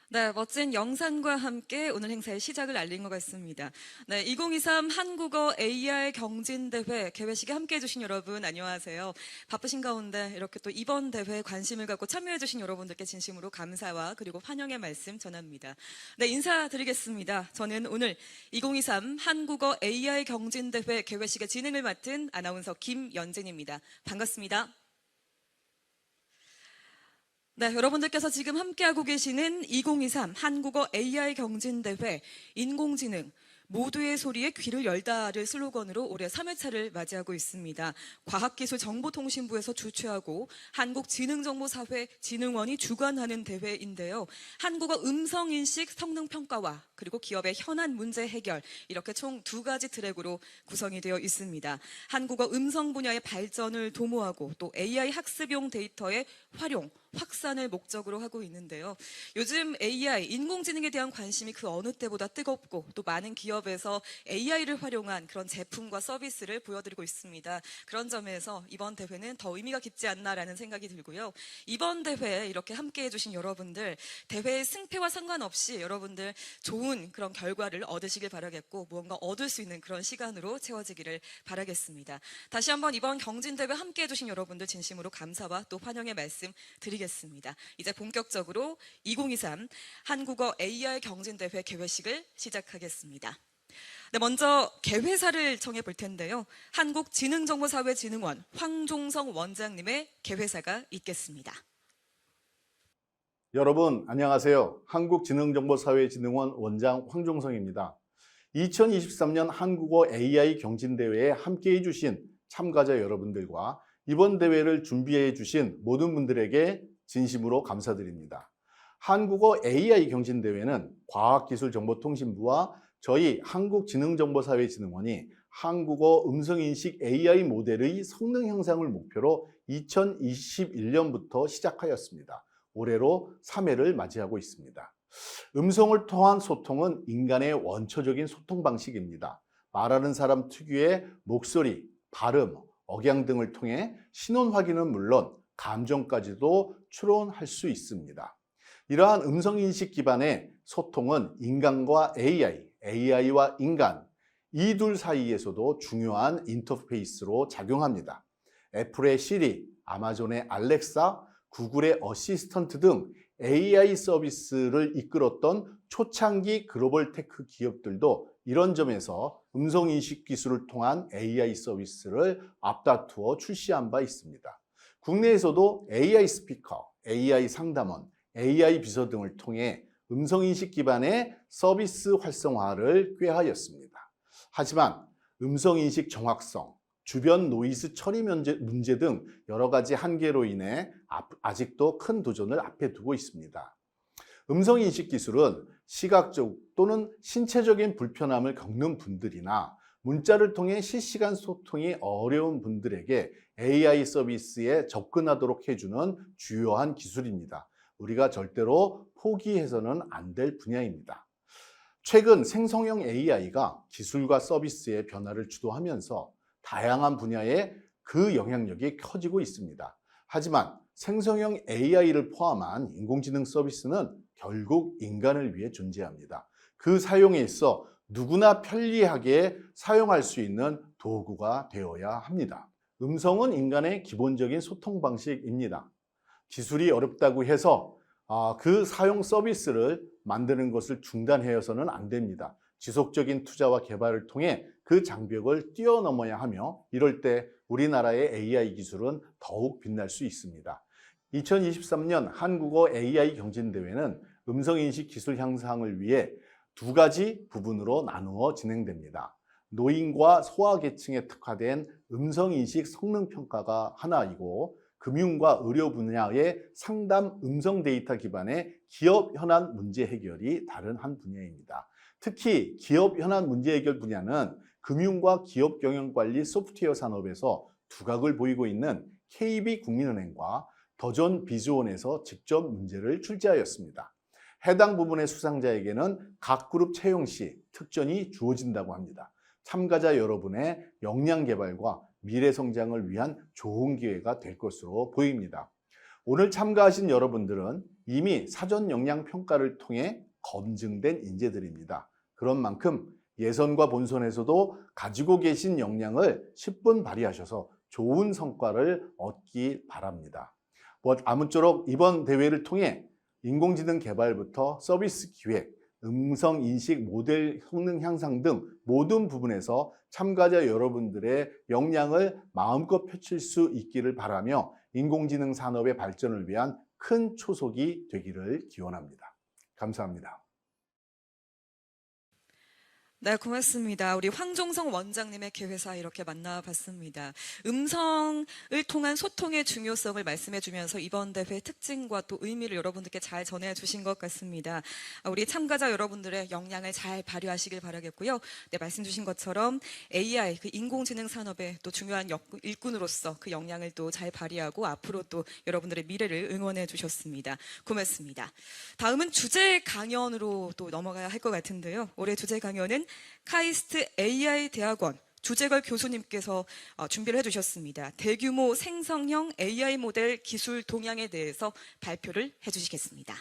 네, 멋진 영상과 함께 오늘 행사의 시작을 알린 것 같습니다. 네, 2023 한국어 AR 경진대회 개회식에 함께 해주신 여러분 안녕하세요. 바쁘신 가운데 이렇게 또 이번 대회에 관심을 갖고 참여해주신 여러분들께 진심으로 감사와 그리고 환영의 말씀 전합니다. 네, 인사드리겠습니다. 저는 오늘 2023 한국어 AR 경진대회 개회식의 진행을 맡은 아나운서 김연진입니다. 반갑습니다. 네, 여러분들께서 지금 함께하고 계시는 2023 한국어 AI 경진대회 인공지능 모두의 소리에 귀를 열다를 슬로건으로 올해 3회차를 맞이하고 있습니다. 과학기술정보통신부에서 주최하고 한국지능정보사회진흥원이 주관하는 대회인데요. 한국어 음성인식 성능평가와 그리고 기업의 현안 문제 해결 이렇게 총 두 가지 트랙으로 구성이 되어 있습니다. 한국어 음성 분야의 발전을 도모하고 또 AI 학습용 데이터의 활용, 확산을 목적으로 하고 있는데요. 요즘 AI, 인공지능에 대한 관심이 그 어느 때보다 뜨겁고 또 많은 기업에서 AI를 활용한 그런 제품과 서비스를 보여드리고 있습니다. 그런 점에서 이번 대회는 더 의미가 깊지 않나라는 생각이 들고요. 이번 대회에 이렇게 함께해 주신 여러분들, 대회의 승패와 상관없이 여러분들 좋은 그런 결과를 얻으시길 바라겠고 무언가 얻을 수 있는 그런 시간으로 채워지기를 바라겠습니다. 다시 한번 이번 경진대회 함께해 주신 여러분들 진심으로 감사와 또 환영의 말씀 드리겠습니다. 이제 본격적으로 2023 한국어 AR 경진대회 개회식을 시작하겠습니다. 네, 먼저 개회사를 정해 볼 텐데요. 한국지능정보사회진흥원 황종성 원장님의 개회사가 있겠습니다. 여러분 안녕하세요. 한국지능정보사회진흥원 원장 황종성입니다. 2023년 한국어 AI 경진대회에 함께해 주신 참가자 여러분들과 이번 대회를 준비해 주신 모든 분들에게 진심으로 감사드립니다. 한국어 AI 경진대회는 과학기술정보통신부와 저희 한국지능정보사회진흥원이 한국어 음성인식 AI 모델의 성능 향상을 목표로 2021년부터 시작하였습니다. 올해로 3회를 맞이하고 있습니다. 음성을 통한 소통은 인간의 원초적인 소통 방식입니다. 말하는 사람 특유의 목소리, 발음, 억양 등을 통해 신원 확인은 물론 감정까지도 추론할 수 있습니다. 이러한 음성인식 기반의 소통은 인간과 AI, AI와 인간, 이 둘 사이에서도 중요한 인터페이스로 작용합니다. 애플의 시리, 아마존의 알렉사, 구글의 어시스턴트 등 AI 서비스를 이끌었던 초창기 글로벌 테크 기업들도 이런 점에서 음성인식 기술을 통한 AI 서비스를 앞다투어 출시한 바 있습니다. 국내에서도 AI 스피커, AI 상담원, AI 비서 등을 통해 음성인식 기반의 서비스 활성화를 꾀하였습니다. 하지만 음성인식 정확성, 주변 노이즈 처리 문제 등 여러 가지 한계로 인해 아직도 큰 도전을 앞에 두고 있습니다. 음성인식 기술은 시각적 또는 신체적인 불편함을 겪는 분들이나 문자를 통해 실시간 소통이 어려운 분들에게 AI 서비스에 접근하도록 해주는 주요한 기술입니다. 우리가 절대로 포기해서는 안 될 분야입니다. 최근 생성형 AI가 기술과 서비스의 변화를 주도하면서 다양한 분야에 그 영향력이 커지고 있습니다. 하지만 생성형 AI를 포함한 인공지능 서비스는 결국 인간을 위해 존재합니다. 그 사용에 있어 누구나 편리하게 사용할 수 있는 도구가 되어야 합니다. 음성은 인간의 기본적인 소통 방식입니다. 기술이 어렵다고 해서 그 사용 서비스를 만드는 것을 중단해서는 안 됩니다. 지속적인 투자와 개발을 통해 그 장벽을 뛰어넘어야 하며 이럴 때 우리나라의 AI 기술은 더욱 빛날 수 있습니다. 2023년 한국어 AI 경진대회는 음성인식 기술 향상을 위해 두 가지 부분으로 나누어 진행됩니다. 노인과 소아계층에 특화된 음성인식 성능평가가 하나이고 금융과 의료 분야의 상담 음성 데이터 기반의 기업 현안 문제 해결이 다른 한 분야입니다. 특히 기업 현안 문제 해결 분야는 금융과 기업 경영 관리 소프트웨어 산업에서 두각을 보이고 있는 KB국민은행과 더존 비즈원에서 직접 문제를 출제하였습니다. 해당 부분의 수상자에게는 각 그룹 채용 시 특전이 주어진다고 합니다. 참가자 여러분의 역량 개발과 미래 성장을 위한 좋은 기회가 될 것으로 보입니다. 오늘 참가하신 여러분들은 이미 사전 역량 평가를 통해 검증된 인재들입니다. 그런 만큼 예선과 본선에서도 가지고 계신 역량을 10분 발휘하셔서 좋은 성과를 얻기 바랍니다. 아무쪼록 이번 대회를 통해 인공지능 개발부터 서비스 기획, 음성 인식 모델 성능 향상 등 모든 부분에서 참가자 여러분들의 역량을 마음껏 펼칠 수 있기를 바라며 인공지능 산업의 발전을 위한 큰 초석이 되기를 기원합니다. 감사합니다. 네, 고맙습니다. 우리 황종성 원장님의 개회사 이렇게 만나봤습니다. 음성을 통한 소통의 중요성을 말씀해 주면서 이번 대회 특징과 또 의미를 여러분들께 잘 전해주신 것 같습니다. 우리 참가자 여러분들의 역량을 잘 발휘하시길 바라겠고요. 네, 말씀 주신 것처럼 AI, 그 인공지능 산업의 또 중요한 일꾼으로서 그 역량을 또 잘 발휘하고 앞으로 또 여러분들의 미래를 응원해 주셨습니다. 고맙습니다. 다음은 주제 강연으로 또 넘어가야 할 것 같은데요. 올해 주제 강연은 카이스트 AI 대학원 주재걸 교수님께서 준비를 해주셨습니다. 대규모 생성형 AI 모델 기술 동향에 대해서 발표를 해주시겠습니다.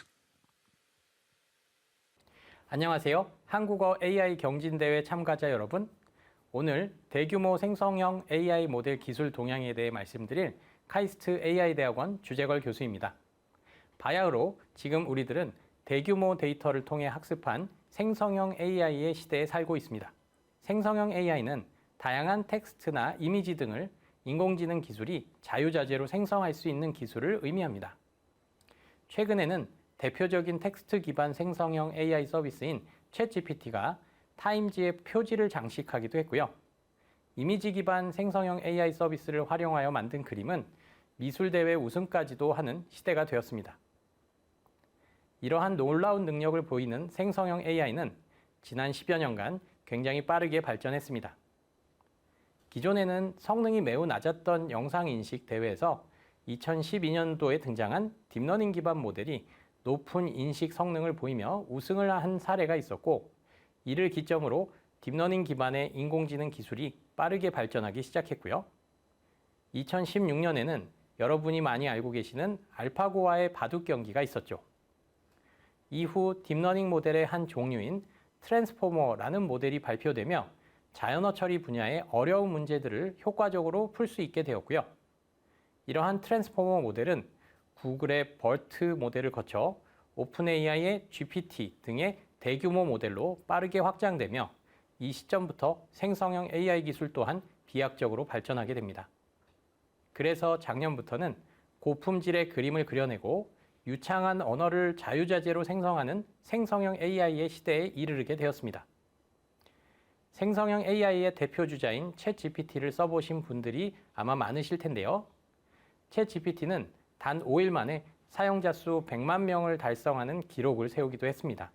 안녕하세요. 한국어 AI 경진대회 참가자 여러분. 오늘 대규모 생성형 AI 모델 기술 동향에 대해 말씀드릴 카이스트 AI 대학원 주재걸 교수입니다. 바야흐로 지금 우리들은 대규모 데이터를 통해 학습한 생성형 AI의 시대에 살고 있습니다. 생성형 AI는 다양한 텍스트나 이미지 등을 인공지능 기술이 자유자재로 생성할 수 있는 기술을 의미합니다. 최근에는 대표적인 텍스트 기반 생성형 AI 서비스인 챗GPT가 타임지에 표지를 장식하기도 했고요. 이미지 기반 생성형 AI 서비스를 활용하여 만든 그림은 미술대회 우승까지도 하는 시대가 되었습니다. 이러한 놀라운 능력을 보이는 생성형 AI는 지난 10여 년간 굉장히 빠르게 발전했습니다. 기존에는 성능이 매우 낮았던 영상인식 대회에서 2012년도에 등장한 딥러닝 기반 모델이 높은 인식 성능을 보이며 우승을 한 사례가 있었고, 이를 기점으로 딥러닝 기반의 인공지능 기술이 빠르게 발전하기 시작했고요. 2016년에는 여러분이 많이 알고 계시는 알파고와의 바둑 경기가 있었죠. 이후 딥러닝 모델의 한 종류인 트랜스포머라는 모델이 발표되며 자연어 처리 분야의 어려운 문제들을 효과적으로 풀 수 있게 되었고요. 이러한 트랜스포머 모델은 구글의 버트 모델을 거쳐 오픈 AI의 GPT 등의 대규모 모델로 빠르게 확장되며 이 시점부터 생성형 AI 기술 또한 비약적으로 발전하게 됩니다. 그래서 작년부터는 고품질의 그림을 그려내고 유창한 언어를 자유자재로 생성하는 생성형 AI의 시대에 이르게 되었습니다. 생성형 AI의 대표주자인 챗GPT를 써보신 분들이 아마 많으실 텐데요. 챗GPT는 단 5일 만에 사용자 수 100만 명을 달성하는 기록을 세우기도 했습니다.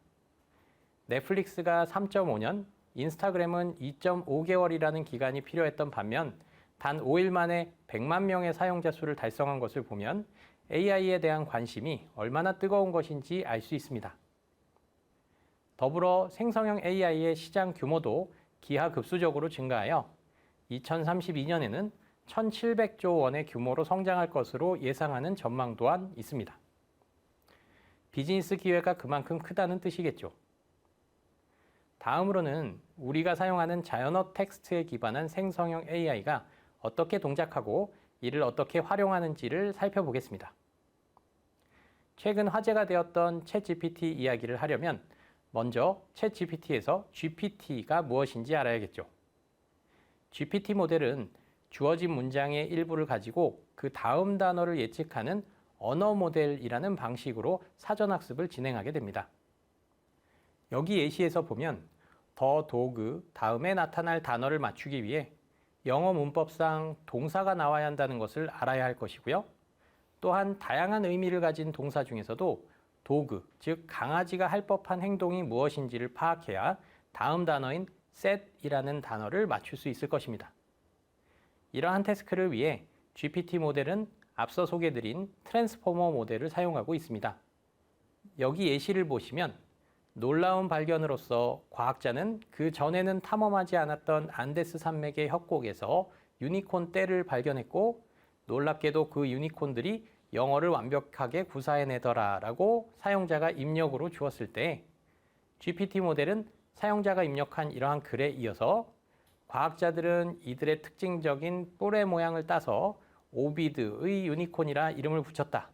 넷플릭스가 3.5년, 인스타그램은 2.5개월이라는 기간이 필요했던 반면 단 5일 만에 100만 명의 사용자 수를 달성한 것을 보면 AI에 대한 관심이 얼마나 뜨거운 것인지 알 수 있습니다. 더불어 생성형 AI의 시장 규모도 기하급수적으로 증가하여 2032년에는 1,700조 원의 규모로 성장할 것으로 예상하는 전망 또한 있습니다. 비즈니스 기회가 그만큼 크다는 뜻이겠죠. 다음으로는 우리가 사용하는 자연어 텍스트에 기반한 생성형 AI가 어떻게 동작하고 이를 어떻게 활용하는지를 살펴보겠습니다. 최근 화제가 되었던 챗GPT 이야기를 하려면 먼저 챗GPT에서 GPT가 무엇인지 알아야겠죠. GPT 모델은 주어진 문장의 일부를 가지고 그 다음 단어를 예측하는 언어 모델이라는 방식으로 사전학습을 진행하게 됩니다. 여기 예시에서 보면 더 도그 다음에 나타날 단어를 맞추기 위해 영어 문법상 동사가 나와야 한다는 것을 알아야 할 것이고요. 또한 다양한 의미를 가진 동사 중에서도 도그, 즉 강아지가 할 법한 행동이 무엇인지를 파악해야 다음 단어인 set이라는 단어를 맞출 수 있을 것입니다. 이러한 태스크를 위해 GPT 모델은 앞서 소개드린 트랜스포머 모델을 사용하고 있습니다. 여기 예시를 보시면 놀라운 발견으로서 과학자는 그 전에는 탐험하지 않았던 안데스 산맥의 협곡에서 유니콘 떼를 발견했고, 놀랍게도 그 유니콘들이 영어를 완벽하게 구사해내더라 라고 사용자가 입력으로 주었을 때 GPT 모델은 사용자가 입력한 이러한 글에 이어서 과학자들은 이들의 특징적인 뿔의 모양을 따서 오비드의 유니콘이라 이름을 붙였다.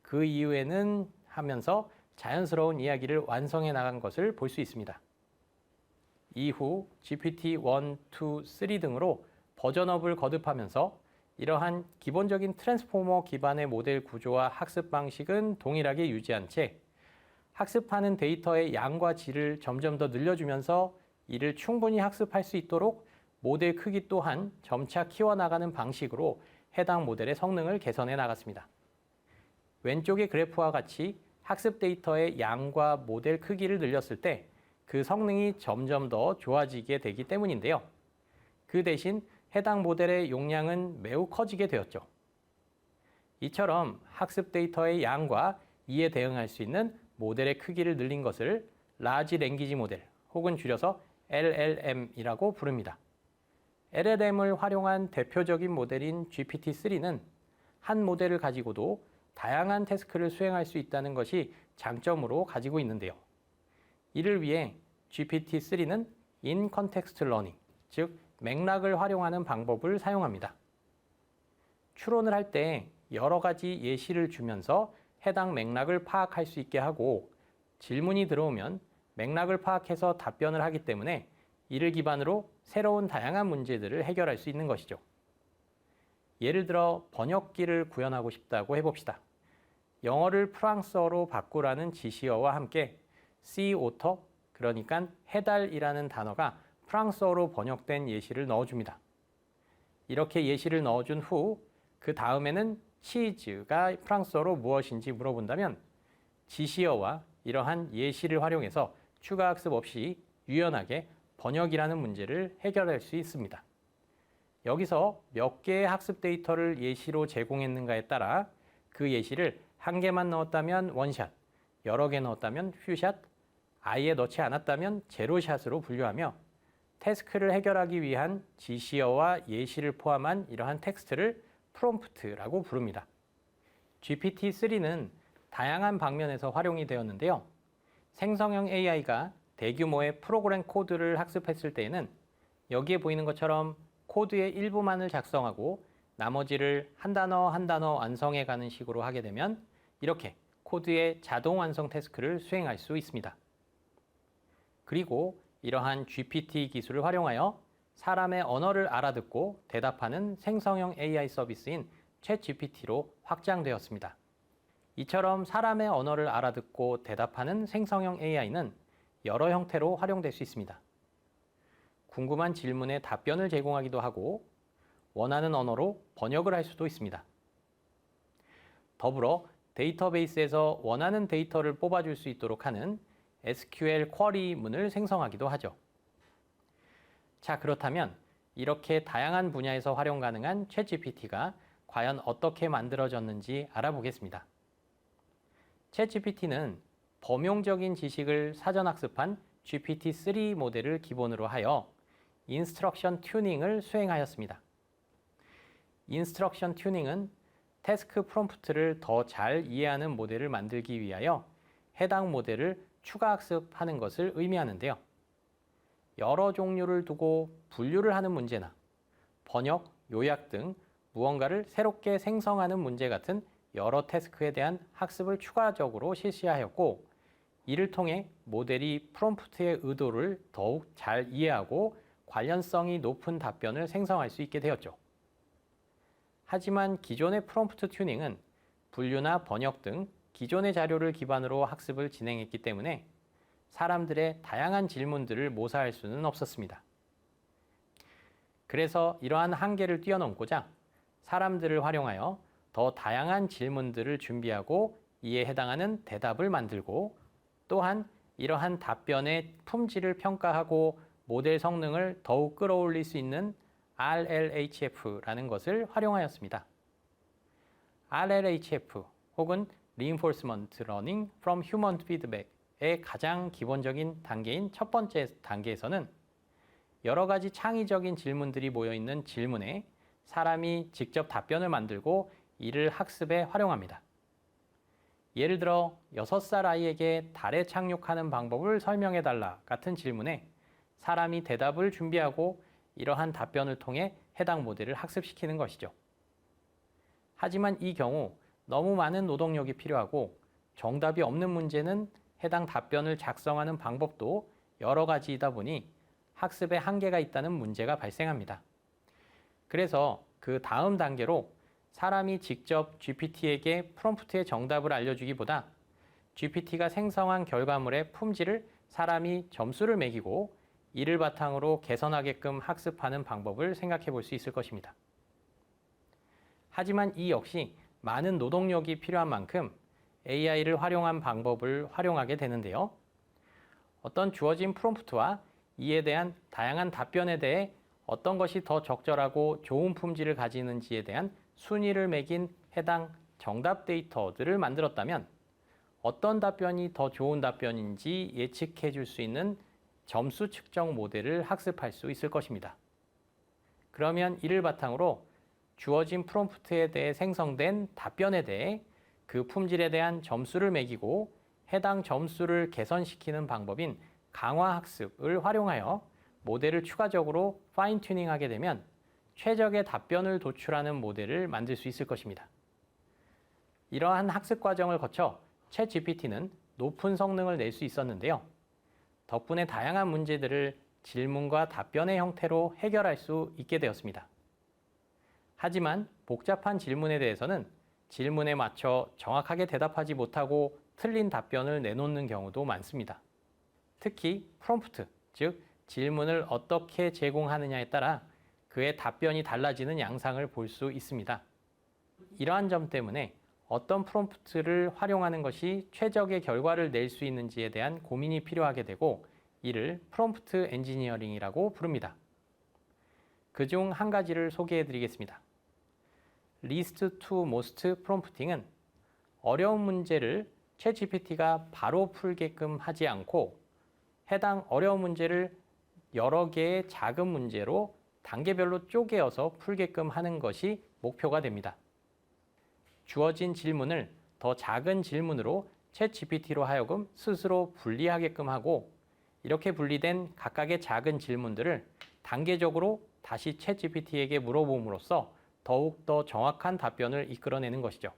그 이후에는 하면서 자연스러운 이야기를 완성해 나간 것을 볼 수 있습니다. 이후 GPT 1, 2, 3 등으로 버전업을 거듭하면서 이러한 기본적인 트랜스포머 기반의 모델 구조와 학습 방식은 동일하게 유지한 채 학습하는 데이터의 양과 질을 점점 더 늘려주면서 이를 충분히 학습할 수 있도록 모델 크기 또한 점차 키워나가는 방식으로 해당 모델의 성능을 개선해 나갔습니다. 왼쪽의 그래프와 같이 학습 데이터의 양과 모델 크기를 늘렸을 때 그 성능이 점점 더 좋아지게 되기 때문인데요. 그 대신 해당 모델의 용량은 매우 커지게 되었죠. 이처럼 학습 데이터의 양과 이에 대응할 수 있는 모델의 크기를 늘린 것을 라지 랭귀지 모델 혹은 줄여서 LLM이라고 부릅니다. LLM을 활용한 대표적인 모델인 GPT-3는 한 모델을 가지고도 다양한 태스크를 수행할 수 있다는 것이 장점으로 가지고 있는데요. 이를 위해 GPT-3는 In Context Learning, 즉 맥락을 활용하는 방법을 사용합니다. 추론을 할 때 여러 가지 예시를 주면서 해당 맥락을 파악할 수 있게 하고 질문이 들어오면 맥락을 파악해서 답변을 하기 때문에 이를 기반으로 새로운 다양한 문제들을 해결할 수 있는 것이죠. 예를 들어 번역기를 구현하고 싶다고 해봅시다. 영어를 프랑스어로 바꾸라는 지시어와 함께 see author, 그러니까 해달이라는 단어가 프랑스어로 번역된 예시를 넣어줍니다. 이렇게 예시를 넣어준 후 그 다음에는 치즈가 프랑스어로 무엇인지 물어본다면 지시어와 이러한 예시를 활용해서 추가 학습 없이 유연하게 번역이라는 문제를 해결할 수 있습니다. 여기서 몇 개의 학습 데이터를 예시로 제공했는가에 따라 그 예시를 한 개만 넣었다면 원샷, 여러 개 넣었다면 퓨샷, 아예 넣지 않았다면 제로샷으로 분류하며 태스크를 해결하기 위한 지시어와 예시를 포함한 이러한 텍스트를 프롬프트라고 부릅니다. GPT-3는 다양한 방면에서 활용이 되었는데요. 생성형 AI가 대규모의 프로그램 코드를 학습했을 때에는 여기에 보이는 것처럼 코드의 일부만을 작성하고 나머지를 한 단어 한 단어 완성해가는 식으로 하게 되면 이렇게 코드의 자동 완성 태스크를 수행할 수 있습니다. 그리고 이러한 GPT 기술을 활용하여 사람의 언어를 알아듣고 대답하는 생성형 AI 서비스인 챗GPT로 확장되었습니다. 이처럼 사람의 언어를 알아듣고 대답하는 생성형 AI는 여러 형태로 활용될 수 있습니다. 궁금한 질문에 답변을 제공하기도 하고 원하는 언어로 번역을 할 수도 있습니다. 더불어 데이터베이스에서 원하는 데이터를 뽑아줄 수 있도록 하는 SQL 쿼리문을 생성하기도 하죠. 자, 그렇다면 이렇게 다양한 분야에서 활용 가능한 챗GPT가 과연 어떻게 만들어졌는지 알아보겠습니다. 챗GPT는 범용적인 지식을 사전 학습한 GPT-3 모델을 기본으로 하여 인스트럭션 튜닝을 수행하였습니다. 인스트럭션 튜닝은 태스크 프롬프트를 더 잘 이해하는 모델을 만들기 위하여 해당 모델을 추가 학습하는 것을 의미하는데요. 여러 종류를 두고 분류를 하는 문제나 번역, 요약 등 무언가를 새롭게 생성하는 문제 같은 여러 태스크에 대한 학습을 추가적으로 실시하였고 이를 통해 모델이 프롬프트의 의도를 더욱 잘 이해하고 관련성이 높은 답변을 생성할 수 있게 되었죠. 하지만 기존의 프롬프트 튜닝은 분류나 번역 등 기존의 자료를 기반으로 학습을 진행했기 때문에 사람들의 다양한 질문들을 모사할 수는 없었습니다. 그래서 이러한 한계를 뛰어넘고자 사람들을 활용하여 더 다양한 질문들을 준비하고 이에 해당하는 대답을 만들고 또한 이러한 답변의 품질을 평가하고 모델 성능을 더욱 끌어올릴 수 있는 RLHF라는 것을 활용하였습니다. RLHF 혹은 Reinforcement Learning from Human Feedback의 가장 기본적인 단계인 첫 번째 단계에서는 여러 가지 창의적인 질문들이 모여 있는 질문에 사람이 직접 답변을 만들고 이를 학습에 활용합니다. 예를 들어 6살 아이에게 달에 착륙하는 방법을 설명해달라 같은 질문에 사람이 대답을 준비하고 이러한 답변을 통해 해당 모델을 학습시키는 것이죠. 하지만 이 경우 너무 많은 노동력이 필요하고 정답이 없는 문제는 해당 답변을 작성하는 방법도 여러 가지이다 보니 학습에 한계가 있다는 문제가 발생합니다. 그래서 그 다음 단계로 사람이 직접 GPT에게 프롬프트의 정답을 알려주기보다 GPT가 생성한 결과물의 품질을 사람이 점수를 매기고 이를 바탕으로 개선하게끔 학습하는 방법을 생각해 볼 수 있을 것입니다. 하지만 이 역시 많은 노동력이 필요한 만큼 AI를 활용한 방법을 활용하게 되는데요. 어떤 주어진 프롬프트와 이에 대한 다양한 답변에 대해 어떤 것이 더 적절하고 좋은 품질을 가지는지에 대한 순위를 매긴 해당 정답 데이터들을 만들었다면 어떤 답변이 더 좋은 답변인지 예측해 줄 수 있는 점수 측정 모델을 학습할 수 있을 것입니다. 그러면 이를 바탕으로 주어진 프롬프트에 대해 생성된 답변에 대해 그 품질에 대한 점수를 매기고 해당 점수를 개선시키는 방법인 강화학습을 활용하여 모델을 추가적으로 파인 튜닝하게 되면 최적의 답변을 도출하는 모델을 만들 수 있을 것입니다. 이러한 학습 과정을 거쳐 챗GPT는 높은 성능을 낼 수 있었는데요. 덕분에 다양한 문제들을 질문과 답변의 형태로 해결할 수 있게 되었습니다. 하지만 복잡한 질문에 대해서는 질문에 맞춰 정확하게 대답하지 못하고 틀린 답변을 내놓는 경우도 많습니다. 특히 프롬프트, 즉 질문을 어떻게 제공하느냐에 따라 그의 답변이 달라지는 양상을 볼 수 있습니다. 이러한 점 때문에 어떤 프롬프트를 활용하는 것이 최적의 결과를 낼 수 있는지에 대한 고민이 필요하게 되고 이를 프롬프트 엔지니어링이라고 부릅니다. 그중 한 가지를 소개해 드리겠습니다. Least to Most 프롬프팅은 어려운 문제를 챗GPT가 바로 풀게끔 하지 않고 해당 어려운 문제를 여러 개의 작은 문제로 단계별로 쪼개어서 풀게끔 하는 것이 목표가 됩니다. 주어진 질문을 더 작은 질문으로 챗GPT로 하여금 스스로 분리하게끔 하고 이렇게 분리된 각각의 작은 질문들을 단계적으로 다시 챗GPT에게 물어봄으로써 더욱 더 정확한 답변을 이끌어내는 것이죠.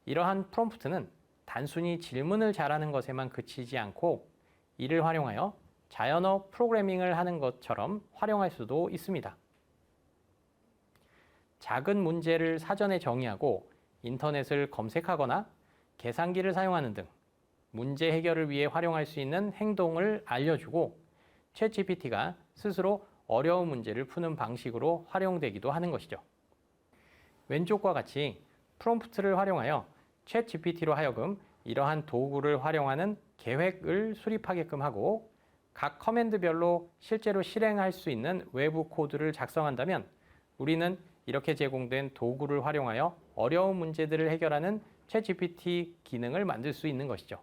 이러한 프롬프트는 단순히 질문을 잘하는 것에만 그치지 않고 이를 활용하여 자연어 프로그래밍을 하는 것처럼 활용할 수도 있습니다. 작은 문제를 사전에 정의하고 인터넷을 검색하거나 계산기를 사용하는 등 문제 해결을 위해 활용할 수 있는 행동을 알려주고 챗GPT가 스스로 어려운 문제를 푸는 방식으로 활용되기도 하는 것이죠. 왼쪽과 같이 프롬프트를 활용하여 챗GPT로 하여금 이러한 도구를 활용하는 계획을 수립하게끔 하고 각 커맨드별로 실제로 실행할 수 있는 외부 코드를 작성한다면 우리는 이렇게 제공된 도구를 활용하여 어려운 문제들을 해결하는 챗GPT 기능을 만들 수 있는 것이죠.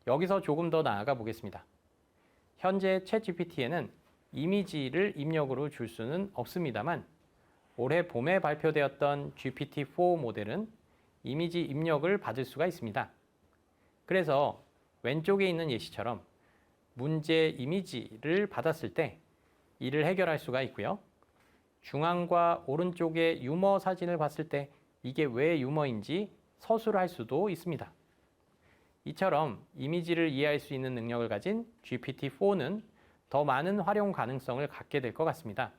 여기서 조금 더 나아가 보겠습니다. 현재 챗GPT에는 이미지를 입력으로 줄 수는 없습니다만 올해 봄에 발표되었던 GPT-4 모델은 이미지 입력을 받을 수가 있습니다. 그래서 왼쪽에 있는 예시처럼 문제 이미지를 받았을 때 이를 해결할 수가 있고요. 중앙과 오른쪽에 유머 사진을 봤을 때 이게 왜 유머인지 서술할 수도 있습니다. 이처럼 이미지를 이해할 수 있는 능력을 가진 GPT-4는 더 많은 활용 가능성을 갖게 될 것 같습니다.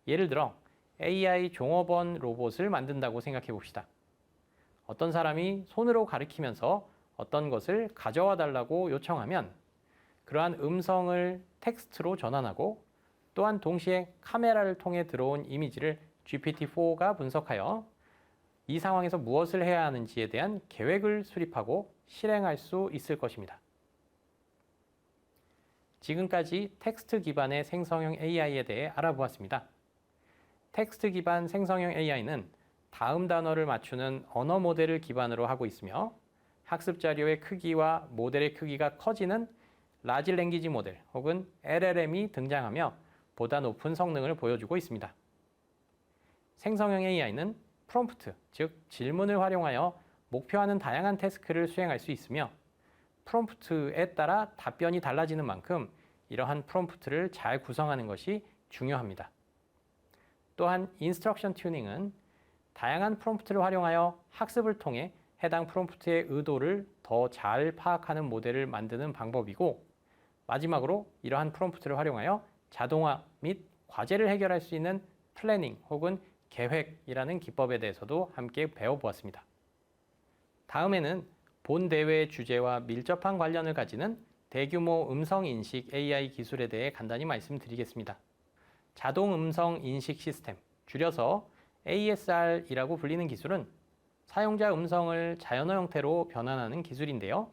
예를 들어 AI 종업원 로봇을 만든다고 생각해 봅시다. 어떤 사람이 손으로 가리키면서 어떤 것을 가져와 달라고 요청하면 그러한 음성을 텍스트로 전환하고 또한 동시에 카메라를 통해 들어온 이미지를 GPT-4가 분석하여 이 상황에서 무엇을 해야 하는지에 대한 계획을 수립하고 실행할 수 있을 것입니다. 지금까지 텍스트 기반의 생성형 AI에 대해 알아보았습니다. 텍스트 기반 생성형 AI는 다음 단어를 맞추는 언어 모델을 기반으로 하고 있으며 학습 자료의 크기와 모델의 크기가 커지는 라지 랭귀지 모델 혹은 LLM이 등장하며 보다 높은 성능을 보여주고 있습니다. 생성형 AI는 프롬프트, 즉 질문을 활용하여 목표하는 다양한 태스크를 수행할 수 있으며 프롬프트에 따라 답변이 달라지는 만큼 이러한 프롬프트를 잘 구성하는 것이 중요합니다. 또한 인스트럭션 튜닝은 다양한 프롬프트를 활용하여 학습을 통해 해당 프롬프트의 의도를 더 잘 파악하는 모델을 만드는 방법이고, 마지막으로 이러한 프롬프트를 활용하여 자동화 및 과제를 해결할 수 있는 플래닝 혹은 계획이라는 기법에 대해서도 함께 배워보았습니다. 다음에는 본 대회의 주제와 밀접한 관련을 가지는 대규모 음성 인식 AI 기술에 대해 간단히 말씀드리겠습니다. 자동 음성 인식 시스템, 줄여서 ASR이라고 불리는 기술은 사용자 음성을 자연어 형태로 변환하는 기술인데요.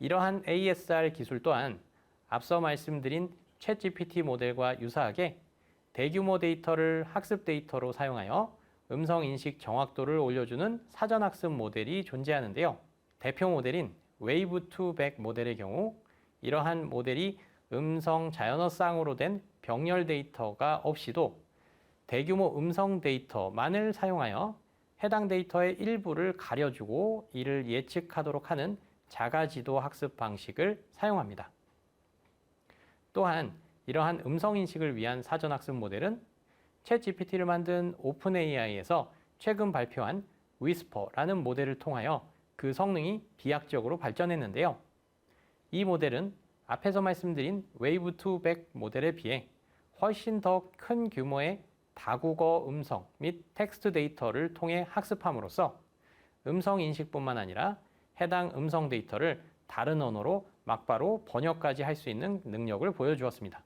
이러한 ASR 기술 또한 앞서 말씀드린 챗GPT 모델과 유사하게 대규모 데이터를 학습 데이터로 사용하여 음성 인식 정확도를 올려주는 사전학습 모델이 존재하는데요. 대표 모델인 웨이브2백 모델의 경우 이러한 모델이 음성 자연어쌍으로 된 병렬 데이터가 없이도 대규모 음성 데이터만을 사용하여 해당 데이터의 일부를 가려주고 이를 예측하도록 하는 자가지도 학습 방식을 사용합니다. 또한 이러한 음성 인식을 위한 사전학습 모델은 챗GPT를 만든 오픈AI에서 최근 발표한 위스퍼라는 모델을 통하여 그 성능이 비약적으로 발전했는데요. 이 모델은 앞에서 말씀드린 웨이브2백 모델에 비해 훨씬 더 큰 규모의 다국어 음성 및 텍스트 데이터를 통해 학습함으로써 음성 인식뿐만 아니라 해당 음성 데이터를 다른 언어로 막바로 번역까지 할 수 있는 능력을 보여주었습니다.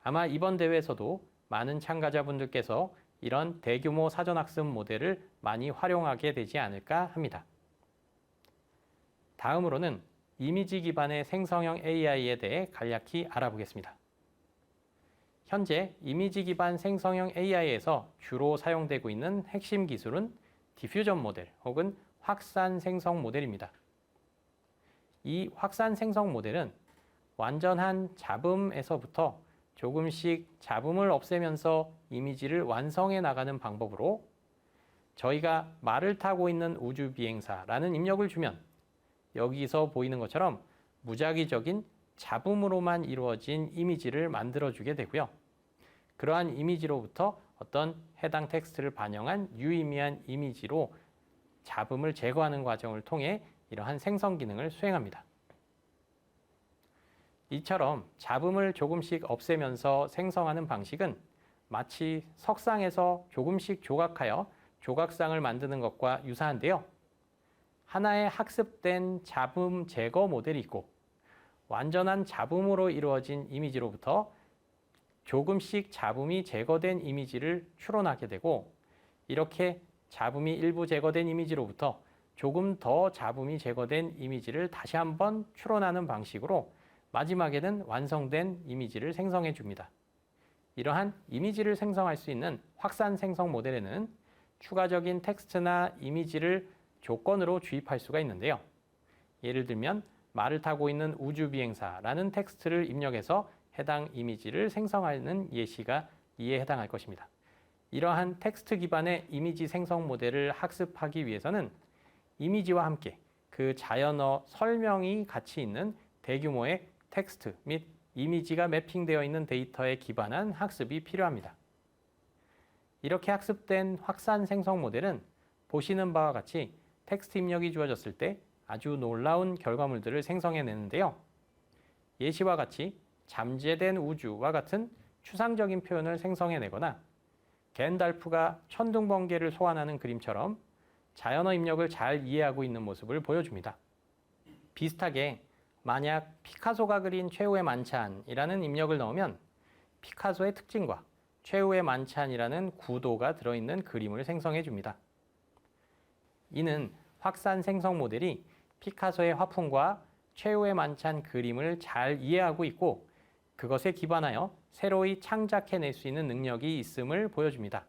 아마 이번 대회에서도 많은 참가자분들께서 이런 대규모 사전학습 모델을 많이 활용하게 되지 않을까 합니다. 다음으로는 이미지 기반의 생성형 AI에 대해 간략히 알아보겠습니다. 현재 이미지 기반 생성형 AI에서 주로 사용되고 있는 핵심 기술은 디퓨전 모델 혹은 확산 생성 모델입니다. 이 확산 생성 모델은 완전한 잡음에서부터 조금씩 잡음을 없애면서 이미지를 완성해 나가는 방법으로 저희가 말을 타고 있는 우주 비행사라는 입력을 주면 여기서 보이는 것처럼 무작위적인 잡음으로만 이루어진 이미지를 만들어주게 되고요. 그러한 이미지로부터 어떤 해당 텍스트를 반영한 유의미한 이미지로 잡음을 제거하는 과정을 통해 이러한 생성 기능을 수행합니다. 이처럼 잡음을 조금씩 없애면서 생성하는 방식은 마치 석상에서 조금씩 조각하여 조각상을 만드는 것과 유사한데요. 하나의 학습된 잡음 제거 모델이 있고 완전한 잡음으로 이루어진 이미지로부터 조금씩 잡음이 제거된 이미지를 추론하게 되고 이렇게 잡음이 일부 제거된 이미지로부터 조금 더 잡음이 제거된 이미지를 다시 한번 추론하는 방식으로 마지막에는 완성된 이미지를 생성해 줍니다. 이러한 이미지를 생성할 수 있는 확산 생성 모델에는 추가적인 텍스트나 이미지를 조건으로 주입할 수가 있는데요. 예를 들면 말을 타고 있는 우주 비행사라는 텍스트를 입력해서 해당 이미지를 생성하는 예시가 이에 해당할 것입니다. 이러한 텍스트 기반의 이미지 생성 모델을 학습하기 위해서는 이미지와 함께 그 자연어 설명이 같이 있는 대규모의 텍스트 및 이미지가 매핑되어 있는 데이터에 기반한 학습이 필요합니다. 이렇게 학습된 확산 생성 모델은 보시는 바와 같이 텍스트 입력이 주어졌을 때 아주 놀라운 결과물들을 생성해내는데요. 예시와 같이 잠재된 우주와 같은 추상적인 표현을 생성해내거나 갠달프가 천둥번개를 소환하는 그림처럼 자연어 입력을 잘 이해하고 있는 모습을 보여줍니다. 비슷하게 만약 피카소가 그린 최후의 만찬이라는 입력을 넣으면 피카소의 특징과 최후의 만찬이라는 구도가 들어있는 그림을 생성해 줍니다. 이는 확산 생성 모델이 피카소의 화풍과 최후의 만찬 그림을 잘 이해하고 있고 그것에 기반하여 새로이 창작해낼 수 있는 능력이 있음을 보여줍니다.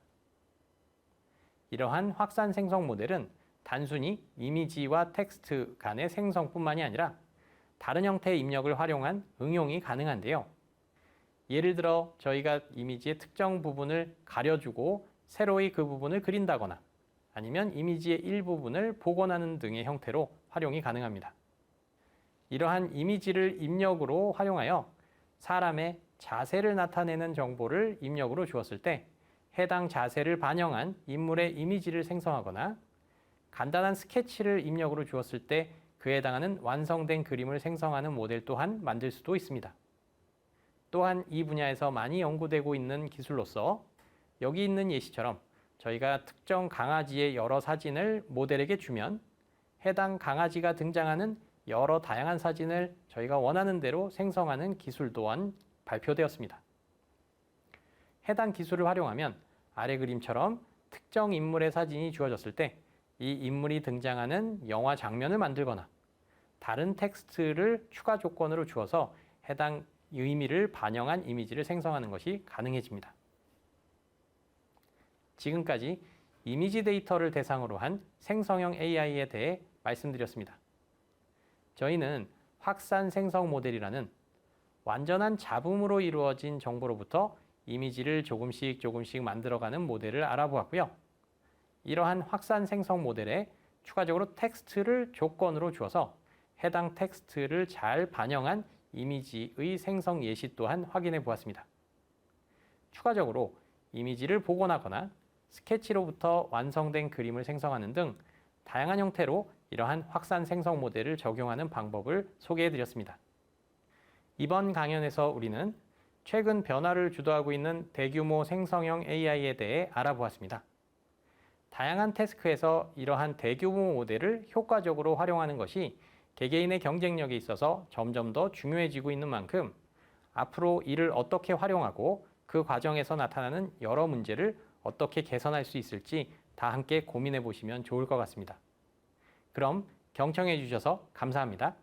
이러한 확산 생성 모델은 단순히 이미지와 텍스트 간의 생성뿐만이 아니라 다른 형태의 입력을 활용한 응용이 가능한데요. 예를 들어 저희가 이미지의 특정 부분을 가려주고 새로이 그 부분을 그린다거나 아니면 이미지의 일부분을 복원하는 등의 형태로 활용이 가능합니다. 이러한 이미지를 입력으로 활용하여 사람의 자세를 나타내는 정보를 입력으로 주었을 때 해당 자세를 반영한 인물의 이미지를 생성하거나 간단한 스케치를 입력으로 주었을 때 그에 해당하는 완성된 그림을 생성하는 모델 또한 만들 수도 있습니다. 또한 이 분야에서 많이 연구되고 있는 기술로서 여기 있는 예시처럼 저희가 특정 강아지의 여러 사진을 모델에게 주면 해당 강아지가 등장하는 여러 다양한 사진을 저희가 원하는 대로 생성하는 기술 또한 발표되었습니다. 해당 기술을 활용하면 아래 그림처럼 특정 인물의 사진이 주어졌을 때 이 인물이 등장하는 영화 장면을 만들거나 다른 텍스트를 추가 조건으로 주어서 해당 의미를 반영한 이미지를 생성하는 것이 가능해집니다. 지금까지 이미지 데이터를 대상으로 한 생성형 AI에 대해 말씀드렸습니다. 저희는 확산 생성 모델이라는 완전한 잡음으로 이루어진 정보로부터 이미지를 조금씩 만들어가는 모델을 알아보았고요. 이러한 확산 생성 모델에 추가적으로 텍스트를 조건으로 주어서 해당 텍스트를 잘 반영한 이미지의 생성 예시 또한 확인해 보았습니다. 추가적으로 이미지를 복원하거나 스케치로부터 완성된 그림을 생성하는 등 다양한 형태로 이러한 확산 생성 모델을 적용하는 방법을 소개해 드렸습니다. 이번 강연에서 우리는 최근 변화를 주도하고 있는 대규모 생성형 AI에 대해 알아보았습니다. 다양한 태스크에서 이러한 대규모 모델을 효과적으로 활용하는 것이 개개인의 경쟁력에 있어서 점점 더 중요해지고 있는 만큼 앞으로 이를 어떻게 활용하고 그 과정에서 나타나는 여러 문제를 어떻게 개선할 수 있을지 다 함께 고민해 보시면 좋을 것 같습니다. 그럼 경청해 주셔서 감사합니다.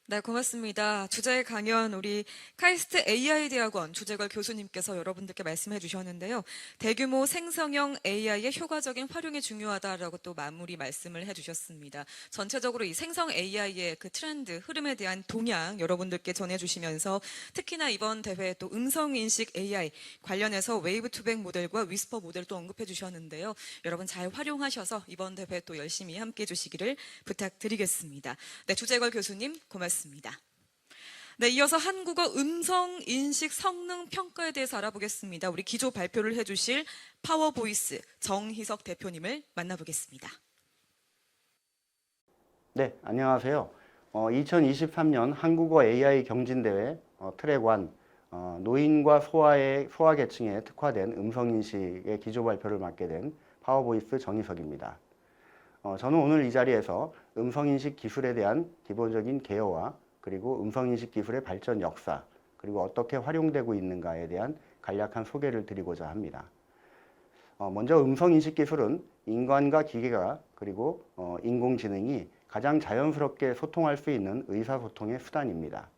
네, 고맙습니다. 주제 강연 우리 카이스트 AI 대학원 주재걸 교수님께서 여러분들께 말씀해 주셨는데요. 대규모 생성형 AI의 효과적인 활용이 중요하다라고 또 마무리 말씀을 해 주셨습니다. 전체적으로 이 생성 AI의 그 트렌드, 흐름에 대한 동향 여러분들께 전해 주시면서 특히나 이번 대회 또 음성인식 AI 관련해서 웨이브 투백 모델과 위스퍼 모델도 언급해 주셨는데요. 여러분 잘 활용하셔서 이번 대회 또 열심히 함께 해 주시기를 부탁드리겠습니다. 네, 주재걸 교수님 고맙습니다. 네, 이어서 한국어 음성 인식 성능 평가에 대해서 알아보겠습니다. 우리 기조 발표를 해주실 파워보이스 정희석 대표님을 만나보겠습니다. 네, 안녕하세요. 2023년 한국어 AI 경진대회 트랙 1 노인과 소아계층에 특화된 음성인식의 기조 발표를 맡게 된 파워보이스 정희석입니다. 저는 오늘 이 자리에서 음성인식 기술에 대한 기본적인 개요와 그리고 음성인식 기술의 발전 역사, 그리고 어떻게 활용되고 있는가에 대한 간략한 소개를 드리고자 합니다. 먼저 음성인식 기술은 인간과 기계가 그리고 인공지능이 가장 자연스럽게 소통할 수 있는 의사소통의 수단입니다.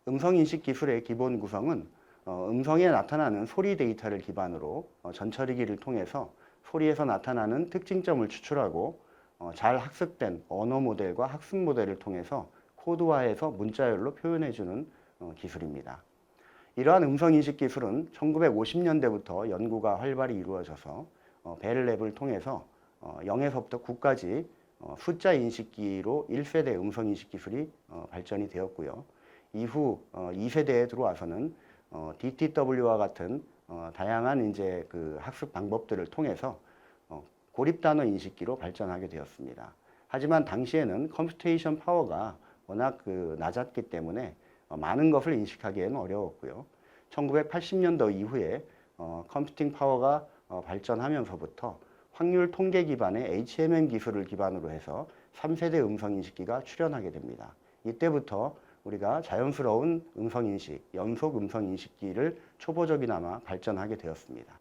음성인식 기술의 기본 구성은 음성에 나타나는 소리 데이터를 기반으로 전처리기를 통해서 소리에서 나타나는 특징점을 추출하고 잘 학습된 언어 모델과 학습 모델을 통해서 코드화해서 문자열로 표현해주는 기술입니다. 이러한 음성인식 기술은 1950년대부터 연구가 활발히 이루어져서 벨 랩을 통해서 0에서부터 9까지 숫자 인식기로 1세대 음성인식 기술이 발전이 되었고요. 이후 2세대에 들어와서는 DTW와 같은 다양한 이제 그 학습 방법들을 통해서 고립단어 인식기로 발전하게 되었습니다. 하지만 당시에는 컴퓨테이션 파워가 워낙 낮았기 때문에 많은 것을 인식하기에는 어려웠고요. 1980년도 이후에 컴퓨팅 파워가 발전하면서부터 확률 통계 기반의 HMM 기술을 기반으로 해서 3세대 음성인식기가 출현하게 됩니다. 이때부터 우리가 자연스러운 음성인식, 연속 음성인식기를 초보적이나마 발전하게 되었습니다.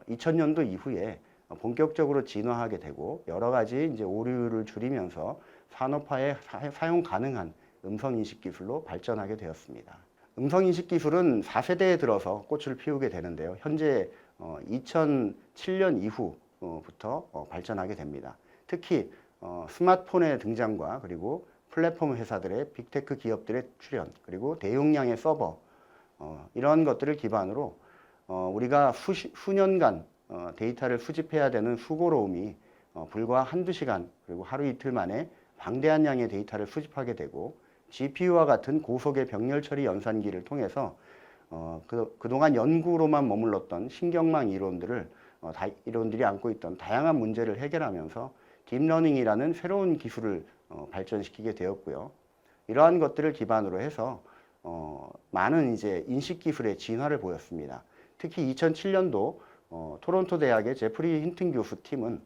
2000년도 이후에 본격적으로 진화하게 되고 여러 가지 이제 오류를 줄이면서 산업화에 사용 가능한 음성인식 기술로 발전하게 되었습니다. 음성인식 기술은 4세대에 들어서 꽃을 피우게 되는데요. 현재 2007년 이후부터 발전하게 됩니다. 특히 스마트폰의 등장과 그리고 플랫폼 회사들의 빅테크 기업들의 출현, 그리고 대용량의 서버, 이런 것들을 기반으로 우리가 수년간 데이터를 수집해야 되는 수고로움이 불과 한두 시간 그리고 하루 이틀 만에 방대한 양의 데이터를 수집하게 되고, GPU와 같은 고속의 병렬 처리 연산기를 통해서 그동안 연구로만 머물렀던 신경망 이론들이 안고 있던 다양한 문제를 해결하면서 딥러닝이라는 새로운 기술을 발전시키게 되었고요. 이러한 것들을 기반으로 해서 많은 이제 인식 기술의 진화를 보였습니다. 특히 2007년도 토론토 대학의 제프리 힌튼 교수 팀은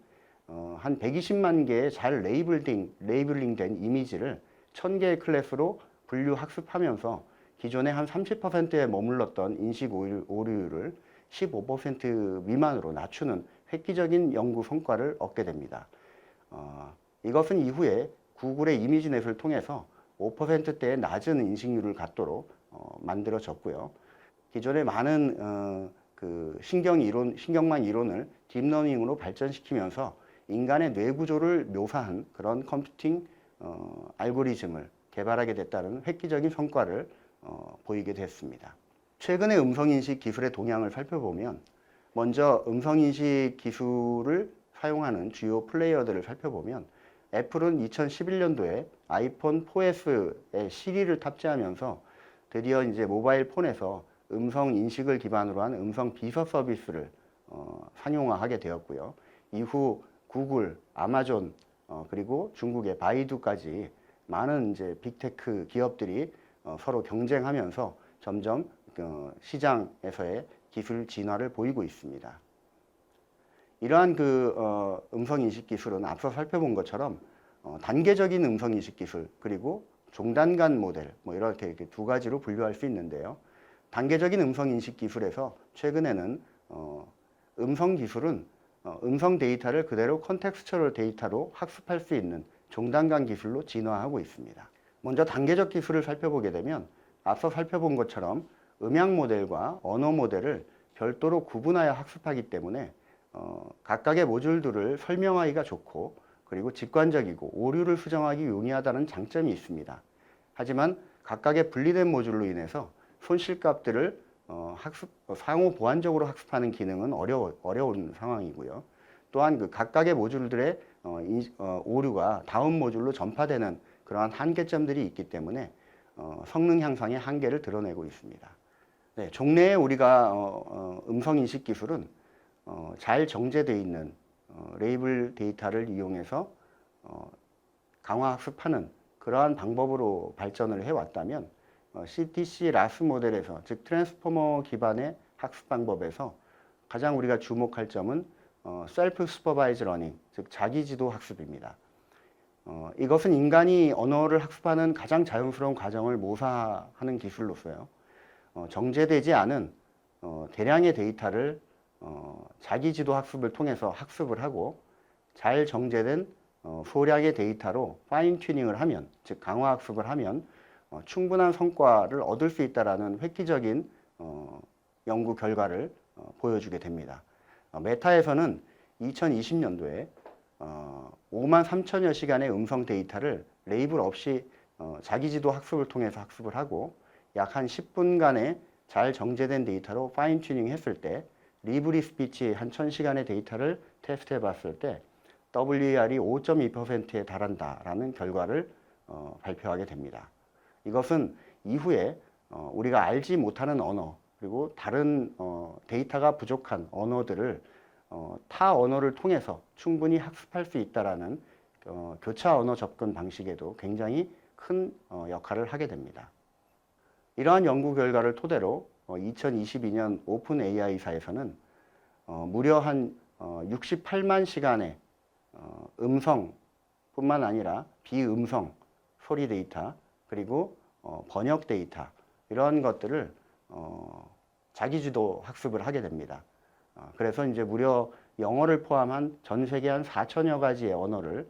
한 120만 개의 잘 레이블링된 이미지를 1000개의 클래스로 분류 학습하면서 기존의 한 30%에 머물렀던 인식 오류율을 15% 미만으로 낮추는 획기적인 연구 성과를 얻게 됩니다. 이것은 이후에 구글의 이미지넷을 통해서 5%대의 낮은 인식률을 갖도록 만들어졌고요. 기존의 많은 그 신경망 이론을 딥러닝으로 발전시키면서 인간의 뇌 구조를 묘사한 그런 컴퓨팅 알고리즘을 개발하게 됐다는 획기적인 성과를 보이게 됐습니다. 최근의 음성인식 기술의 동향을 살펴보면, 먼저 음성인식 기술을 사용하는 주요 플레이어들을 살펴보면, 애플은 2011년도에 아이폰 4S에 시리를 탑재하면서 드디어 이제 모바일 폰에서 음성 인식을 기반으로 한 음성 비서 서비스를 상용화하게 되었고요. 이후 구글, 아마존, 그리고 중국의 바이두까지 많은 이제 빅테크 기업들이 서로 경쟁하면서 점점 시장에서의 기술 진화를 보이고 있습니다. 이러한 음성인식 기술은 앞서 살펴본 것처럼 단계적인 음성인식 기술, 그리고 종단간 모델, 이렇게 두 가지로 분류할 수 있는데요. 단계적인 음성인식 기술에서 최근에는 음성 기술은 음성 데이터를 그대로 컨텍스처럴 데이터로 학습할 수 있는 종단간 기술로 진화하고 있습니다. 먼저 단계적 기술을 살펴보게 되면, 앞서 살펴본 것처럼 음향 모델과 언어 모델을 별도로 구분하여 학습하기 때문에 각각의 모듈들을 설명하기가 좋고, 그리고 직관적이고 오류를 수정하기 용이하다는 장점이 있습니다. 하지만 각각의 분리된 모듈로 인해서 손실값들을 상호 보완적으로 학습하는 기능은 어려운 상황이고요. 또한 그 각각의 모듈들의 오류가 다음 모듈로 전파되는 그러한 한계점들이 있기 때문에 성능 향상의 한계를 드러내고 있습니다. 네, 종래에 우리가 음성인식 기술은 잘 정제되어 있는 레이블 데이터를 이용해서 강화 학습하는 그러한 방법으로 발전을 해왔다면, CTC 라스 모델에서, 즉 트랜스포머 기반의 학습 방법에서 가장 우리가 주목할 점은 셀프 슈퍼바이즈 러닝, 즉 자기지도 학습입니다. 이것은 인간이 언어를 학습하는 가장 자연스러운 과정을 모사하는 기술로서요, 정제되지 않은 대량의 데이터를 자기지도 학습을 통해서 학습을 하고, 잘 정제된 소량의 데이터로 파인 튜닝을 하면, 즉 강화 학습을 하면 충분한 성과를 얻을 수 있다는 획기적인 연구 결과를 보여주게 됩니다. 메타에서는 2020년도에 5만 3천여 시간의 음성 데이터를 레이블 없이 자기지도 학습을 통해서 학습을 하고, 약 한 10분간의 잘 정제된 데이터로 파인 튜닝 했을 때 리브리 스피치 한 1000시간의 데이터를 테스트해 봤을 때 WER이 5.2%에 달한다라는 결과를 발표하게 됩니다. 이것은 이후에 우리가 알지 못하는 언어, 그리고 다른 데이터가 부족한 언어들을 타 언어를 통해서 충분히 학습할 수 있다라는 교차 언어 접근 방식에도 굉장히 큰 역할을 하게 됩니다. 이러한 연구 결과를 토대로 2022년 오픈 AI사에서는 무려 한 68만 시간의 음성뿐만 아니라 비음성 소리 데이터, 그리고 번역 데이터, 이런 것들을 자기주도 학습을 하게 됩니다. 그래서 이제 무려 영어를 포함한 전 세계 한 4천여 가지의 언어를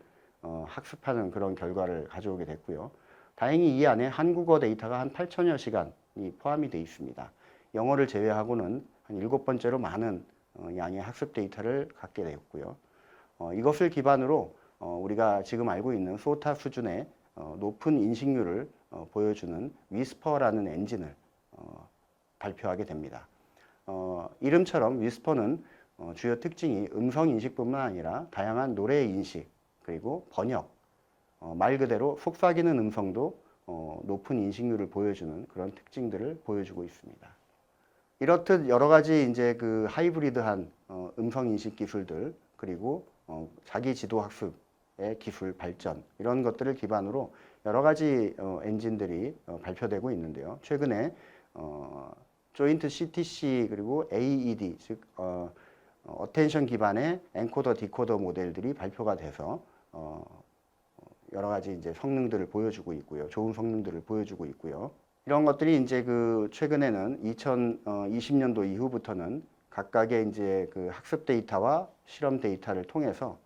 학습하는 그런 결과를 가져오게 됐고요. 다행히 이 안에 한국어 데이터가 한 8천여 시간이 포함이 되어 있습니다. 영어를 제외하고는 한 7번째로 많은 양의 학습 데이터를 갖게 되었고요. 이것을 기반으로 우리가 지금 알고 있는 소타 수준의 높은 인식률을 보여주는 위스퍼라는 엔진을 발표하게 됩니다. 이름처럼 위스퍼는 주요 특징이 음성 인식뿐만 아니라 다양한 노래 인식, 그리고 번역, 말 그대로 속삭이는 음성도 높은 인식률을 보여주는 그런 특징들을 보여주고 있습니다. 이렇듯 여러 가지 이제 그 하이브리드한 음성 인식 기술들, 그리고 자기 지도 학습의 기술 발전, 이런 것들을 기반으로 여러 가지 엔진들이 발표되고 있는데요. 최근에 조인트 CTC 그리고 AED, 즉 어텐션 기반의 엔코더 디코더 모델들이 발표가 돼서 여러 가지 이제 성능들을 보여주고 있고요. 좋은 성능들을 보여주고 있고요. 이런 것들이 이제 그 최근에는 2020년도 이후부터는 각각의 이제 그 학습 데이터와 실험 데이터를 통해서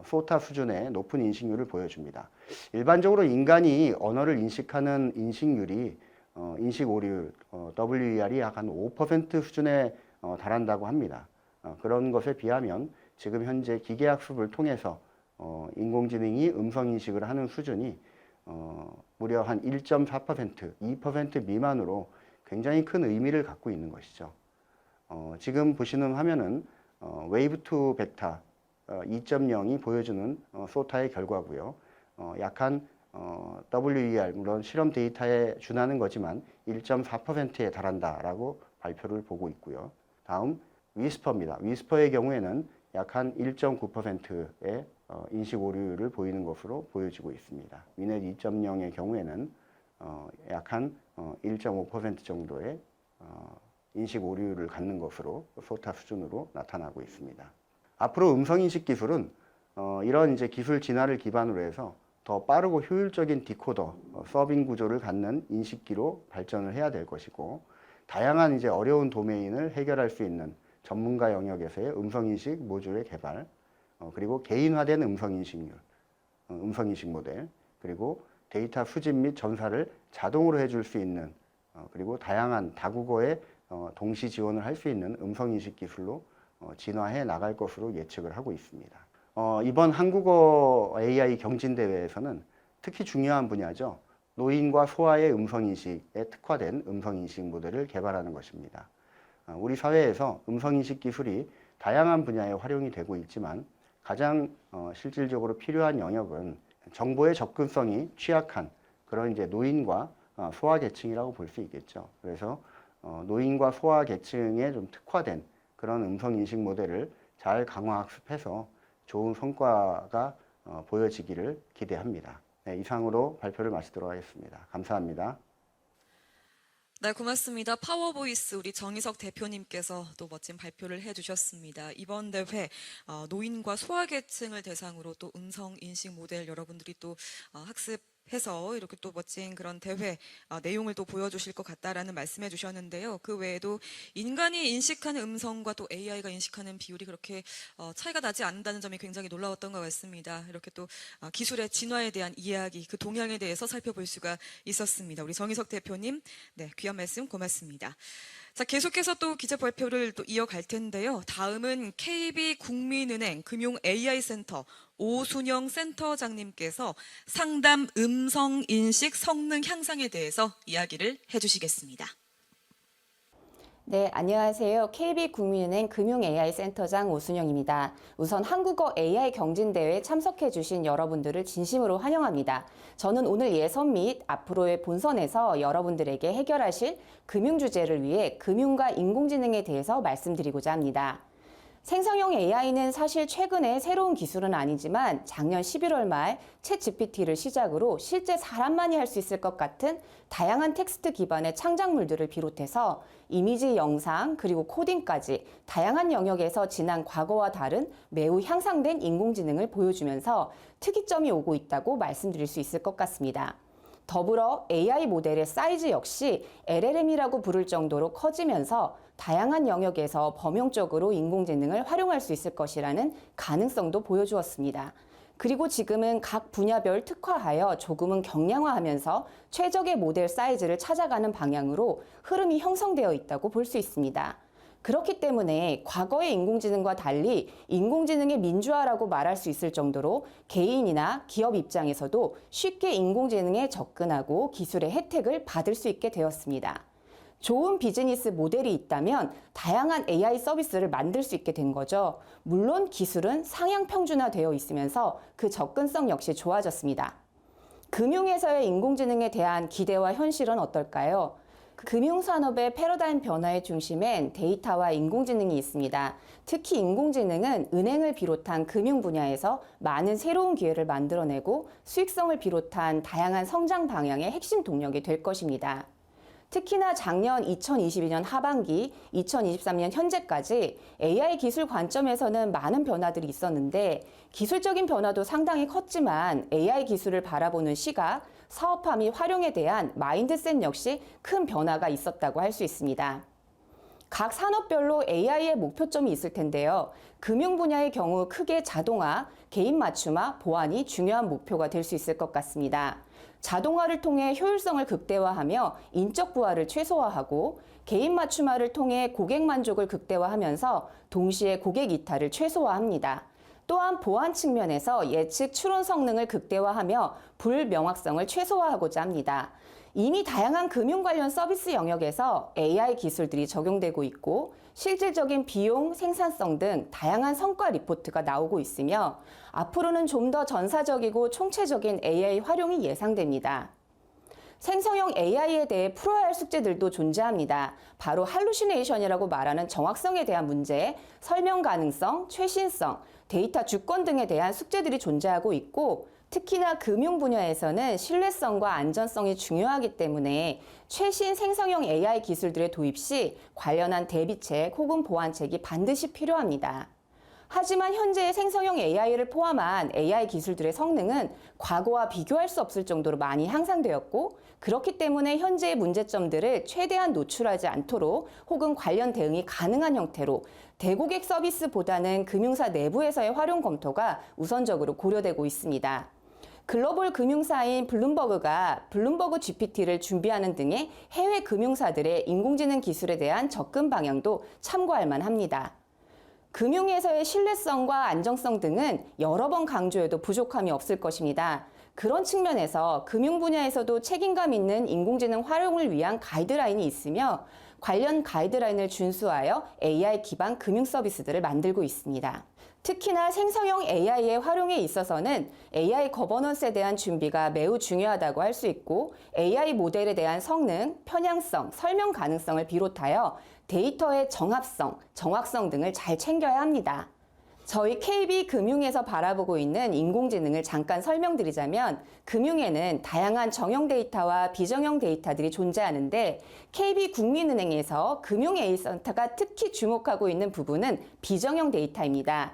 소타 수준의 높은 인식률을 보여줍니다. 일반적으로 인간이 언어를 인식하는 인식률이 인식 오류율 WER이 약 한 5% 수준에 달한다고 합니다. 그런 것에 비하면 지금 현재 기계학습을 통해서 인공지능이 음성 인식을 하는 수준이 무려 한 1.4%, 2% 미만으로 굉장히 큰 의미를 갖고 있는 것이죠. 지금 보시는 화면은 웨이브 투 벡터 2.0이 보여주는 소타의 결과고요. 약한 WER, 물론 실험 데이터에 준하는 거지만 1.4%에 달한다라고 발표를 보고 있고요. 다음 위스퍼입니다. 위스퍼의 경우에는 약 한 1.9%의 인식 오류율을 보이는 것으로 보여지고 있습니다. 위넷 2.0의 경우에는 약 한 1.5% 정도의 인식 오류율을 갖는 것으로 소타 수준으로 나타나고 있습니다. 앞으로 음성인식 기술은 이런 이제 기술 진화를 기반으로 해서 더 빠르고 효율적인 디코더, 서빙 구조를 갖는 인식기로 발전을 해야 될 것이고, 다양한 이제 어려운 도메인을 해결할 수 있는 전문가 영역에서의 음성인식 모듈의 개발, 그리고 개인화된 음성인식률, 음성인식 모델, 그리고 데이터 수집 및 전사를 자동으로 해줄 수 있는, 그리고 다양한 다국어에 동시 지원을 할 수 있는 음성인식 기술로 진화해 나갈 것으로 예측을 하고 있습니다. 이번 한국어 AI 경진대회에서는 특히 중요한 분야죠. 노인과 소아의 음성인식에 특화된 음성인식 모델을 개발하는 것입니다. 우리 사회에서 음성인식 기술이 다양한 분야에 활용이 되고 있지만 가장 실질적으로 필요한 영역은 정보의 접근성이 취약한 그런 이제 노인과 소아 계층이라고 볼 수 있겠죠. 그래서 노인과 소아 계층에 좀 특화된 그런 음성인식 모델을 잘 강화 학습해서 좋은 성과가 보여지기를 기대합니다. 네, 이상으로 발표를 마치도록 하겠습니다. 감사합니다. 네, 고맙습니다. 파워보이스 우리 정희석 대표님께서 또 멋진 발표를 해주셨습니다. 이번 대회 노인과 소아계층을 대상으로 또 음성인식 모델 여러분들이 또 학습해서 이렇게 또 멋진 그런 대회 내용을 또 보여주실 것 같다라는 말씀해 주셨는데요. 그 외에도 인간이 인식하는 음성과 또 AI가 인식하는 비율이 그렇게 차이가 나지 않는다는 점이 굉장히 놀라웠던 것 같습니다. 이렇게 또 기술의 진화에 대한 이야기, 그 동향에 대해서 살펴볼 수가 있었습니다. 우리 정희석 대표님, 네, 귀한 말씀 고맙습니다. 자, 계속해서 또 기자 발표를 또 이어갈 텐데요. 다음은 KB국민은행 금융 AI 센터 오순영 센터장님께서 상담 음성 인식 성능 향상에 대해서 이야기를 해주시겠습니다. 네, 안녕하세요. KB국민은행 금융 AI 센터장 오순영입니다. 우선 한국어 AI 경진대회에 참석해 주신 여러분들을 진심으로 환영합니다. 저는 오늘 예선 및 앞으로의 본선에서 여러분들에게 해결하실 금융 주제를 위해 금융과 인공지능에 대해서 말씀드리고자 합니다. 생성형 AI는 사실 최근에 새로운 기술은 아니지만 작년 11월 말 챗GPT를 시작으로 실제 사람만이 할 수 있을 것 같은 다양한 텍스트 기반의 창작물들을 비롯해서 이미지, 영상, 그리고 코딩까지 다양한 영역에서 지난 과거와 다른 매우 향상된 인공지능을 보여주면서 특이점이 오고 있다고 말씀드릴 수 있을 것 같습니다. 더불어 AI 모델의 사이즈 역시 LLM이라고 부를 정도로 커지면서 다양한 영역에서 범용적으로 인공지능을 활용할 수 있을 것이라는 가능성도 보여주었습니다. 그리고 지금은 각 분야별 특화하여 조금은 경량화하면서 최적의 모델 사이즈를 찾아가는 방향으로 흐름이 형성되어 있다고 볼 수 있습니다. 그렇기 때문에 과거의 인공지능과 달리 인공지능의 민주화라고 말할 수 있을 정도로 개인이나 기업 입장에서도 쉽게 인공지능에 접근하고 기술의 혜택을 받을 수 있게 되었습니다. 좋은 비즈니스 모델이 있다면 다양한 AI 서비스를 만들 수 있게 된 거죠. 물론 기술은 상향 평준화되어 있으면서 그 접근성 역시 좋아졌습니다. 금융에서의 인공지능에 대한 기대와 현실은 어떨까요? 금융산업의 패러다임 변화의 중심엔 데이터와 인공지능이 있습니다. 특히 인공지능은 은행을 비롯한 금융 분야에서 많은 새로운 기회를 만들어내고 수익성을 비롯한 다양한 성장 방향의 핵심 동력이 될 것입니다. 특히나 작년 2022년 하반기, 2023년 현재까지 AI 기술 관점에서는 많은 변화들이 있었는데 기술적인 변화도 상당히 컸지만 AI 기술을 바라보는 시각, 사업화 및 활용에 대한 마인드셋 역시 큰 변화가 있었다고 할 수 있습니다. 각 산업별로 AI의 목표점이 있을 텐데요. 금융 분야의 경우 크게 자동화, 개인 맞춤화, 보안이 중요한 목표가 될 수 있을 것 같습니다. 자동화를 통해 효율성을 극대화하며 인적 부하를 최소화하고 개인 맞춤화를 통해 고객 만족을 극대화하면서 동시에 고객 이탈을 최소화합니다. 또한 보안 측면에서 예측 추론 성능을 극대화하며 불명확성을 최소화하고자 합니다. 이미 다양한 금융 관련 서비스 영역에서 AI 기술들이 적용되고 있고 실질적인 비용, 생산성 등 다양한 성과 리포트가 나오고 있으며 앞으로는 좀 더 전사적이고 총체적인 AI 활용이 예상됩니다. 생성형 AI에 대해 풀어야 할 숙제들도 존재합니다. 바로 할루시네이션이라고 말하는 정확성에 대한 문제, 설명 가능성, 최신성, 데이터 주권 등에 대한 숙제들이 존재하고 있고 특히나 금융 분야에서는 신뢰성과 안전성이 중요하기 때문에 최신 생성형 AI 기술들의 도입 시 관련한 대비책 혹은 보완책이 반드시 필요합니다. 하지만 현재의 생성형 AI를 포함한 AI 기술들의 성능은 과거와 비교할 수 없을 정도로 많이 향상되었고 그렇기 때문에 현재의 문제점들을 최대한 노출하지 않도록 혹은 관련 대응이 가능한 형태로 대고객 서비스보다는 금융사 내부에서의 활용 검토가 우선적으로 고려되고 있습니다. 글로벌 금융사인 블룸버그가 블룸버그 GPT를 준비하는 등의 해외 금융사들의 인공지능 기술에 대한 접근 방향도 참고할 만합니다. 금융에서의 신뢰성과 안정성 등은 여러 번 강조해도 부족함이 없을 것입니다. 그런 측면에서 금융 분야에서도 책임감 있는 인공지능 활용을 위한 가이드라인이 있으며 관련 가이드라인을 준수하여 AI 기반 금융 서비스들을 만들고 있습니다. 특히나 생성형 AI의 활용에 있어서는 AI 거버넌스에 대한 준비가 매우 중요하다고 할 수 있고 AI 모델에 대한 성능, 편향성, 설명 가능성을 비롯하여 데이터의 정합성, 정확성 등을 잘 챙겨야 합니다. 저희 KB금융에서 바라보고 있는 인공지능을 잠깐 설명드리자면 금융에는 다양한 정형 데이터와 비정형 데이터들이 존재하는데 KB국민은행에서 금융 AI센터가 특히 주목하고 있는 부분은 비정형 데이터입니다.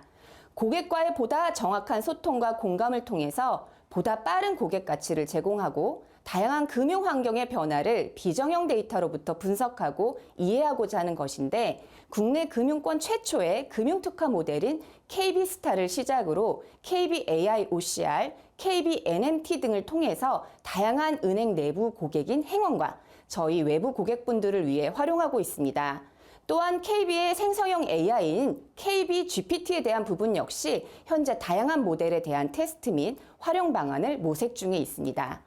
고객과의 보다 정확한 소통과 공감을 통해서 보다 빠른 고객 가치를 제공하고 다양한 금융 환경의 변화를 비정형 데이터로부터 분석하고 이해하고자 하는 것인데 국내 금융권 최초의 금융 특화 모델인 KB스타를 시작으로 KBAI OCR, KBNMT 등을 통해서 다양한 은행 내부 고객인 행원과 저희 외부 고객분들을 위해 활용하고 있습니다. 또한 KB의 생성형 AI인 KBGPT에 대한 부분 역시 현재 다양한 모델에 대한 테스트 및 활용 방안을 모색 중에 있습니다.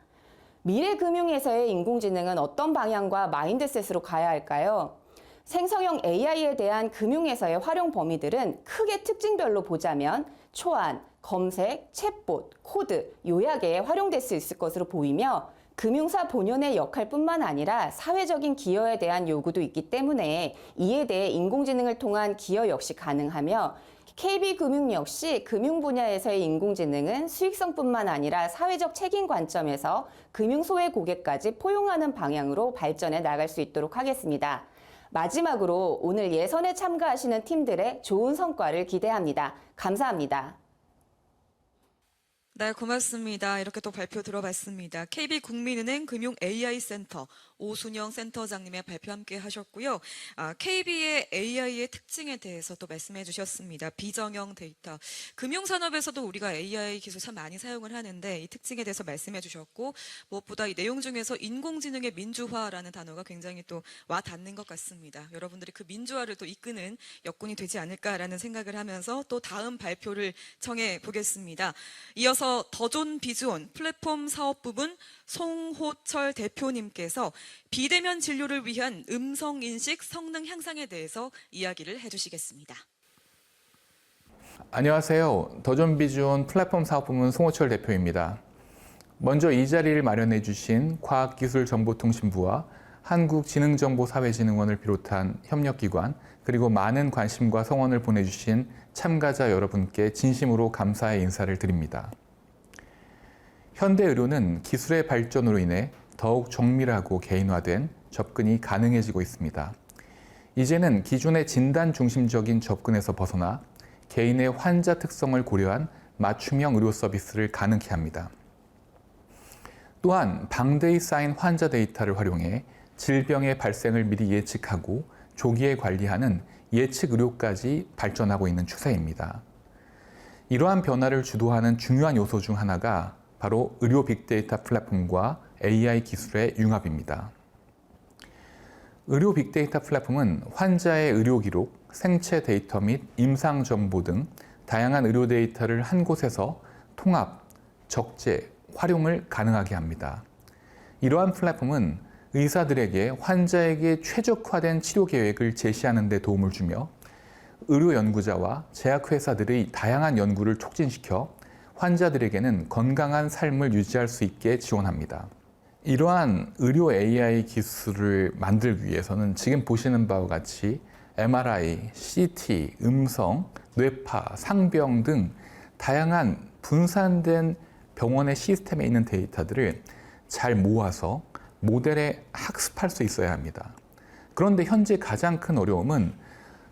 미래 금융에서의 인공지능은 어떤 방향과 마인드셋으로 가야 할까요? 생성형 AI에 대한 금융에서의 활용 범위들은 크게 특징별로 보자면 초안, 검색, 챗봇, 코드, 요약에 활용될 수 있을 것으로 보이며 금융사 본연의 역할뿐만 아니라 사회적인 기여에 대한 요구도 있기 때문에 이에 대해 인공지능을 통한 기여 역시 가능하며 KB금융 역시 금융 분야에서의 인공지능은 수익성뿐만 아니라 사회적 책임 관점에서 금융 소외 고객까지 포용하는 방향으로 발전해 나갈 수 있도록 하겠습니다. 마지막으로 오늘 예선에 참가하시는 팀들의 좋은 성과를 기대합니다. 감사합니다. 네, 고맙습니다. 이렇게 또 발표 들어봤습니다. KB국민은행 금융 AI센터 오순영 센터장님의 발표 함께 하셨고요. KB의 AI의 특징에 대해서 또 말씀해 주셨습니다. 비정형 데이터. 금융산업에서도 우리가 AI 기술 참 많이 사용을 하는데 이 특징에 대해서 말씀해 주셨고 무엇보다 이 내용 중에서 인공지능의 민주화라는 단어가 굉장히 또 와 닿는 것 같습니다. 여러분들이 그 민주화를 또 이끄는 여건이 되지 않을까라는 생각을 하면서 또 다음 발표를 청해 보겠습니다. 이어서 더존 비즈온 플랫폼 사업 부분 송호철 대표님께서 비대면 진료를 위한 음성인식 성능 향상에 대해서 이야기를 해주시겠습니다. 안녕하세요. 더존 비즈온 플랫폼 사업부문 송호철 대표입니다. 먼저 이 자리를 마련해 주신 과학기술정보통신부와 한국지능정보사회진흥원을 비롯한 협력기관 그리고 많은 관심과 성원을 보내주신 참가자 여러분께 진심으로 감사의 인사를 드립니다. 현대 의료는 기술의 발전으로 인해 더욱 정밀하고 개인화된 접근이 가능해지고 있습니다. 이제는 기존의 진단 중심적인 접근에서 벗어나 개인의 환자 특성을 고려한 맞춤형 의료 서비스를 가능케 합니다. 또한 방대히 쌓인 환자 데이터를 활용해 질병의 발생을 미리 예측하고 조기에 관리하는 예측 의료까지 발전하고 있는 추세입니다. 이러한 변화를 주도하는 중요한 요소 중 하나가 바로 의료 빅데이터 플랫폼과 AI 기술의 융합입니다. 의료 빅데이터 플랫폼은 환자의 의료 기록, 생체 데이터 및 임상 정보 등 다양한 의료 데이터를 한 곳에서 통합, 적재, 활용을 가능하게 합니다. 이러한 플랫폼은 의사들에게 환자에게 최적화된 치료 계획을 제시하는 데 도움을 주며 의료 연구자와 제약회사들의 다양한 연구를 촉진시켜 환자들에게는 건강한 삶을 유지할 수 있게 지원합니다. 이러한 의료 AI 기술을 만들기 위해서는 지금 보시는 바와 같이 MRI, CT, 음성, 뇌파, 상병 등 다양한 분산된 병원의 시스템에 있는 데이터들을 잘 모아서 모델에 학습할 수 있어야 합니다. 그런데 현재 가장 큰 어려움은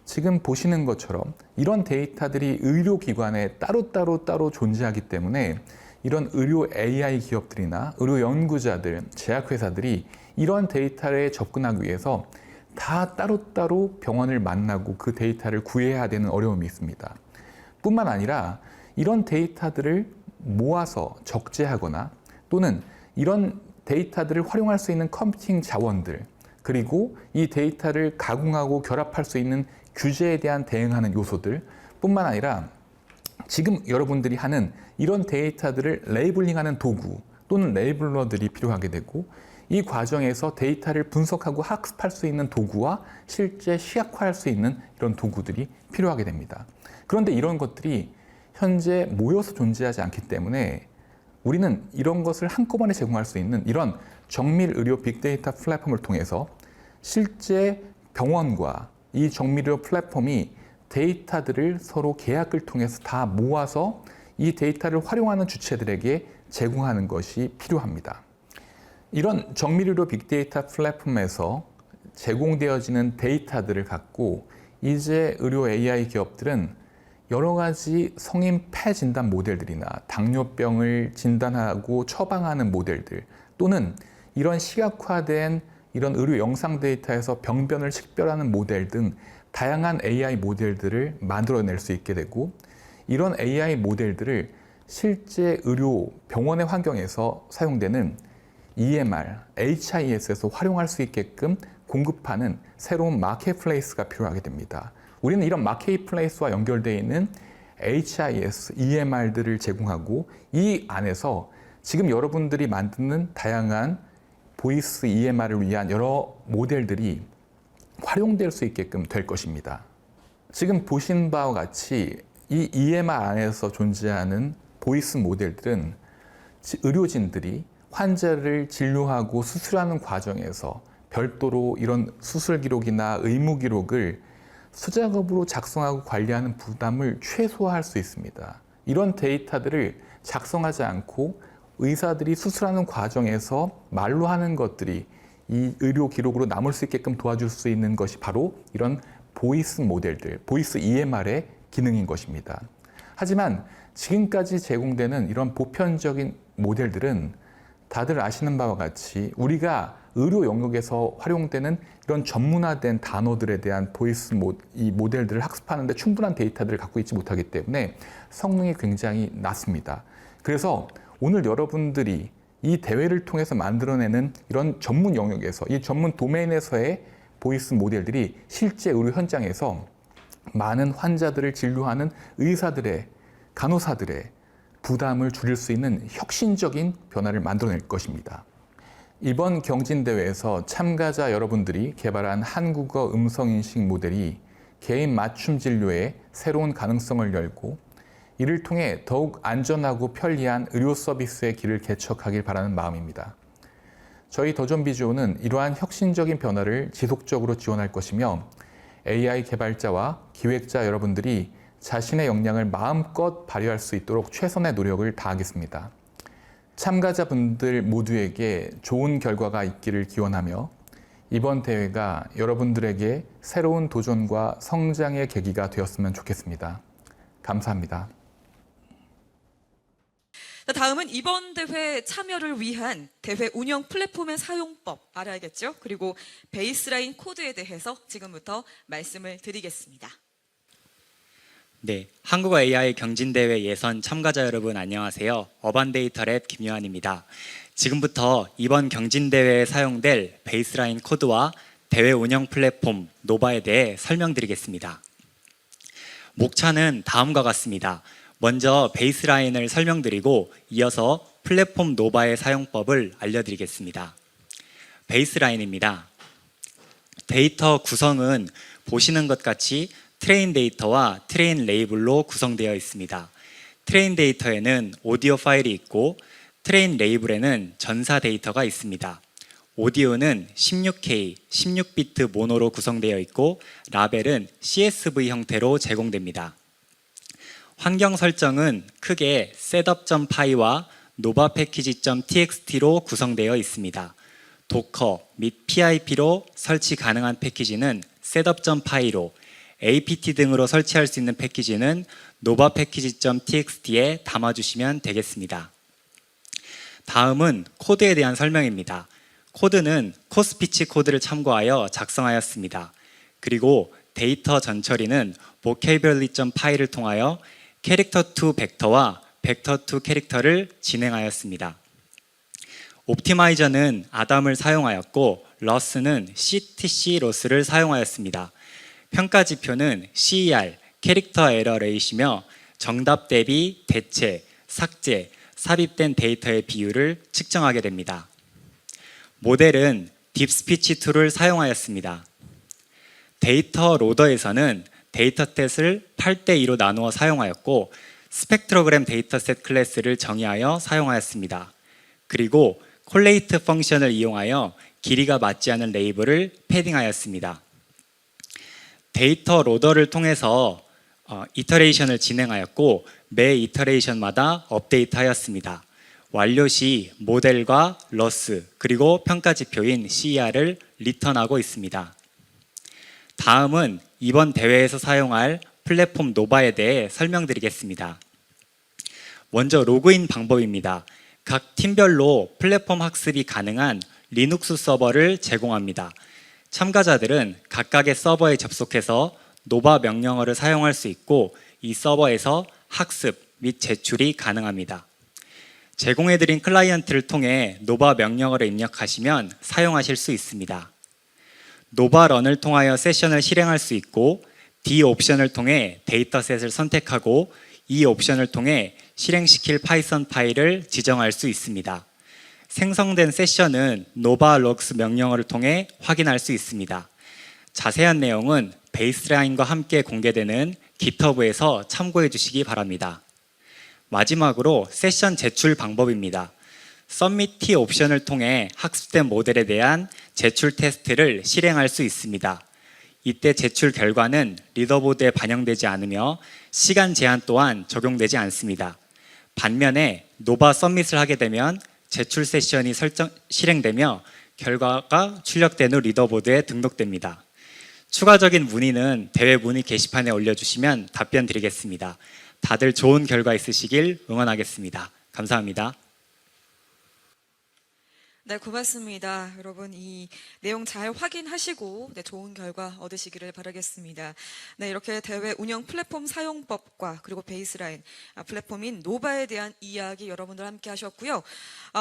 지금 보시는 것처럼 이런 데이터들이 의료기관에 따로 존재하기 때문에 이런 의료 AI 기업들이나 의료 연구자들, 제약회사들이 이런 데이터에 접근하기 위해서 다 따로 병원을 만나고 그 데이터를 구해야 되는 어려움이 있습니다. 뿐만 아니라 이런 데이터들을 모아서 적재하거나 또는 이런 데이터들을 활용할 수 있는 컴퓨팅 자원들 그리고 이 데이터를 가공하고 결합할 수 있는 규제에 대한 대응하는 요소들 뿐만 아니라 지금 여러분들이 하는 이런 데이터들을 레이블링하는 도구 또는 레이블러들이 필요하게 되고 이 과정에서 데이터를 분석하고 학습할 수 있는 도구와 실제 시약화할 수 있는 이런 도구들이 필요하게 됩니다. 그런데 이런 것들이 현재 모여서 존재하지 않기 때문에 우리는 이런 것을 한꺼번에 제공할 수 있는 이런 정밀 의료 빅데이터 플랫폼을 통해서 실제 병원과 이 정밀 의료 플랫폼이 데이터들을 서로 계약을 통해서 다 모아서 이 데이터를 활용하는 주체들에게 제공하는 것이 필요합니다. 이런 정밀 의료 빅데이터 플랫폼에서 제공되어지는 데이터들을 갖고 이제 의료 AI 기업들은 여러 가지 성인 폐 진단 모델들이나 당뇨병을 진단하고 처방하는 모델들 또는 이런 시각화된 이런 의료 영상 데이터에서 병변을 식별하는 모델 등 다양한 AI 모델들을 만들어낼 수 있게 되고 이런 AI 모델들을 실제 의료 병원의 환경에서 사용되는 EMR, HIS에서 활용할 수 있게끔 공급하는 새로운 마켓플레이스가 필요하게 됩니다. 우리는 이런 마켓플레이스와 연결되어 있는 HIS, EMR들을 제공하고 이 안에서 지금 여러분들이 만드는 다양한 보이스 EMR을 위한 여러 모델들이 활용될 수 있게끔 될 것입니다. 지금 보신 바와 같이 이 EMR 안에서 존재하는 보이스 모델들은 의료진들이 환자를 진료하고 수술하는 과정에서 별도로 이런 수술 기록이나 의무 기록을 수작업으로 작성하고 관리하는 부담을 최소화할 수 있습니다. 이런 데이터들을 작성하지 않고 의사들이 수술하는 과정에서 말로 하는 것들이 이 의료 기록으로 남을 수 있게끔 도와줄 수 있는 것이 바로 이런 보이스 모델들, 보이스 EMR의 기능인 것입니다. 하지만 지금까지 제공되는 이런 보편적인 모델들은 다들 아시는 바와 같이 우리가 의료 영역에서 활용되는 이런 전문화된 단어들에 대한 이 모델들을 학습하는 데 충분한 데이터들을 갖고 있지 못하기 때문에 성능이 굉장히 낮습니다. 그래서 오늘 여러분들이 이 대회를 통해서 만들어내는 이런 전문 영역에서, 이 전문 도메인에서의 보이스 모델들이 실제 의료 현장에서 많은 환자들을 진료하는 의사들의, 간호사들의 부담을 줄일 수 있는 혁신적인 변화를 만들어낼 것입니다. 이번 경진대회에서 참가자 여러분들이 개발한 한국어 음성인식 모델이 개인 맞춤 진료에 새로운 가능성을 열고 이를 통해 더욱 안전하고 편리한 의료 서비스의 길을 개척하길 바라는 마음입니다. 저희 더존비주어는 이러한 혁신적인 변화를 지속적으로 지원할 것이며 AI 개발자와 기획자 여러분들이 자신의 역량을 마음껏 발휘할 수 있도록 최선의 노력을 다하겠습니다. 참가자분들 모두에게 좋은 결과가 있기를 기원하며 이번 대회가 여러분들에게 새로운 도전과 성장의 계기가 되었으면 좋겠습니다. 감사합니다. 다음은 이번 대회 참여를 위한 대회 운영 플랫폼의 사용법 알아야겠죠? 그리고 베이스라인 코드에 대해서 지금부터 말씀을 드리겠습니다. 네, 한국어 AI 경진대회 예선 참가자 여러분 안녕하세요. 어반데이터랩 김요한입니다. 지금부터 이번 경진대회에 사용될 베이스라인 코드와 대회 운영 플랫폼 노바에 대해 설명드리겠습니다. 목차는 다음과 같습니다. 먼저 베이스라인을 설명드리고 이어서 플랫폼 노바의 사용법을 알려드리겠습니다. 베이스라인입니다. 데이터 구성은 보시는 것 같이 트레인 데이터와 트레인 레이블로 구성되어 있습니다. 트레인 데이터에는 오디오 파일이 있고 트레인 레이블에는 전사 데이터가 있습니다. 오디오는 16K, 16비트 모노로 구성되어 있고 라벨은 CSV 형태로 제공됩니다. 환경 설정은 크게 setup.py와 novapackage.txt로 구성되어 있습니다. 도커 및 PIP로 설치 가능한 패키지는 setup.py로, apt 등으로 설치할 수 있는 패키지는 novapackage.txt에 담아주시면 되겠습니다. 다음은 코드에 대한 설명입니다. 코드는 코스피치 코드를 참고하여 작성하였습니다. 그리고 데이터 전처리는 vocabulary.py를 통하여 캐릭터 투 벡터와 벡터 투 캐릭터를 진행하였습니다. 옵티마이저는 아담을 사용하였고 러스는 CTC 로스를 사용하였습니다. 평가 지표는 CER, 캐릭터 에러 레이시며 정답 대비 대체, 삭제, 삽입된 데이터의 비율을 측정하게 됩니다. 모델은 딥스피치 툴을 사용하였습니다. 데이터 로더에서는 데이터셋을 8대2로 나누어 사용하였고 스펙트로그램 데이터셋 클래스를 정의하여 사용하였습니다. 그리고 콜레이트 펑션을 이용하여 길이가 맞지 않은 레이블을 패딩하였습니다. 데이터 로더를 통해서 이터레이션을 진행하였고 매 이터레이션마다 업데이트하였습니다. 완료 시 모델과 러스 그리고 평가 지표인 CER을 리턴하고 있습니다. 다음은 이번 대회에서 사용할 플랫폼 노바에 대해 설명드리겠습니다. 먼저 로그인 방법입니다. 각 팀별로 플랫폼 학습이 가능한 리눅스 서버를 제공합니다. 참가자들은 각각의 서버에 접속해서 노바 명령어를 사용할 수 있고 이 서버에서 학습 및 제출이 가능합니다. 제공해드린 클라이언트를 통해 노바 명령어를 입력하시면 사용하실 수 있습니다. 노바런을 통하여 세션을 실행할 수 있고 D 옵션을 통해 데이터셋을 선택하고 E 옵션을 통해 실행시킬 파이썬 파일을 지정할 수 있습니다. 생성된 세션은 노바록스 명령어를 통해 확인할 수 있습니다. 자세한 내용은 베이스라인과 함께 공개되는 GitHub에서 참고해 주시기 바랍니다. 마지막으로 세션 제출 방법입니다. Submit T 옵션을 통해 학습된 모델에 대한 제출 테스트를 실행할 수 있습니다. 이때 제출 결과는 리더보드에 반영되지 않으며 시간 제한 또한 적용되지 않습니다. 반면에 노바 서밋을 하게 되면 제출 세션이 실행되며 결과가 출력된 후 리더보드에 등록됩니다. 추가적인 문의는 대회 문의 게시판에 올려주시면 답변 드리겠습니다. 다들 좋은 결과 있으시길 응원하겠습니다. 감사합니다. 네, 고맙습니다. 여러분, 이 내용 잘 확인하시고 좋은 결과 얻으시기를 바라겠습니다. 네, 이렇게 대회 운영 플랫폼 사용법과 그리고 베이스라인 플랫폼인 노바에 대한 이야기 여러분들 함께 하셨고요.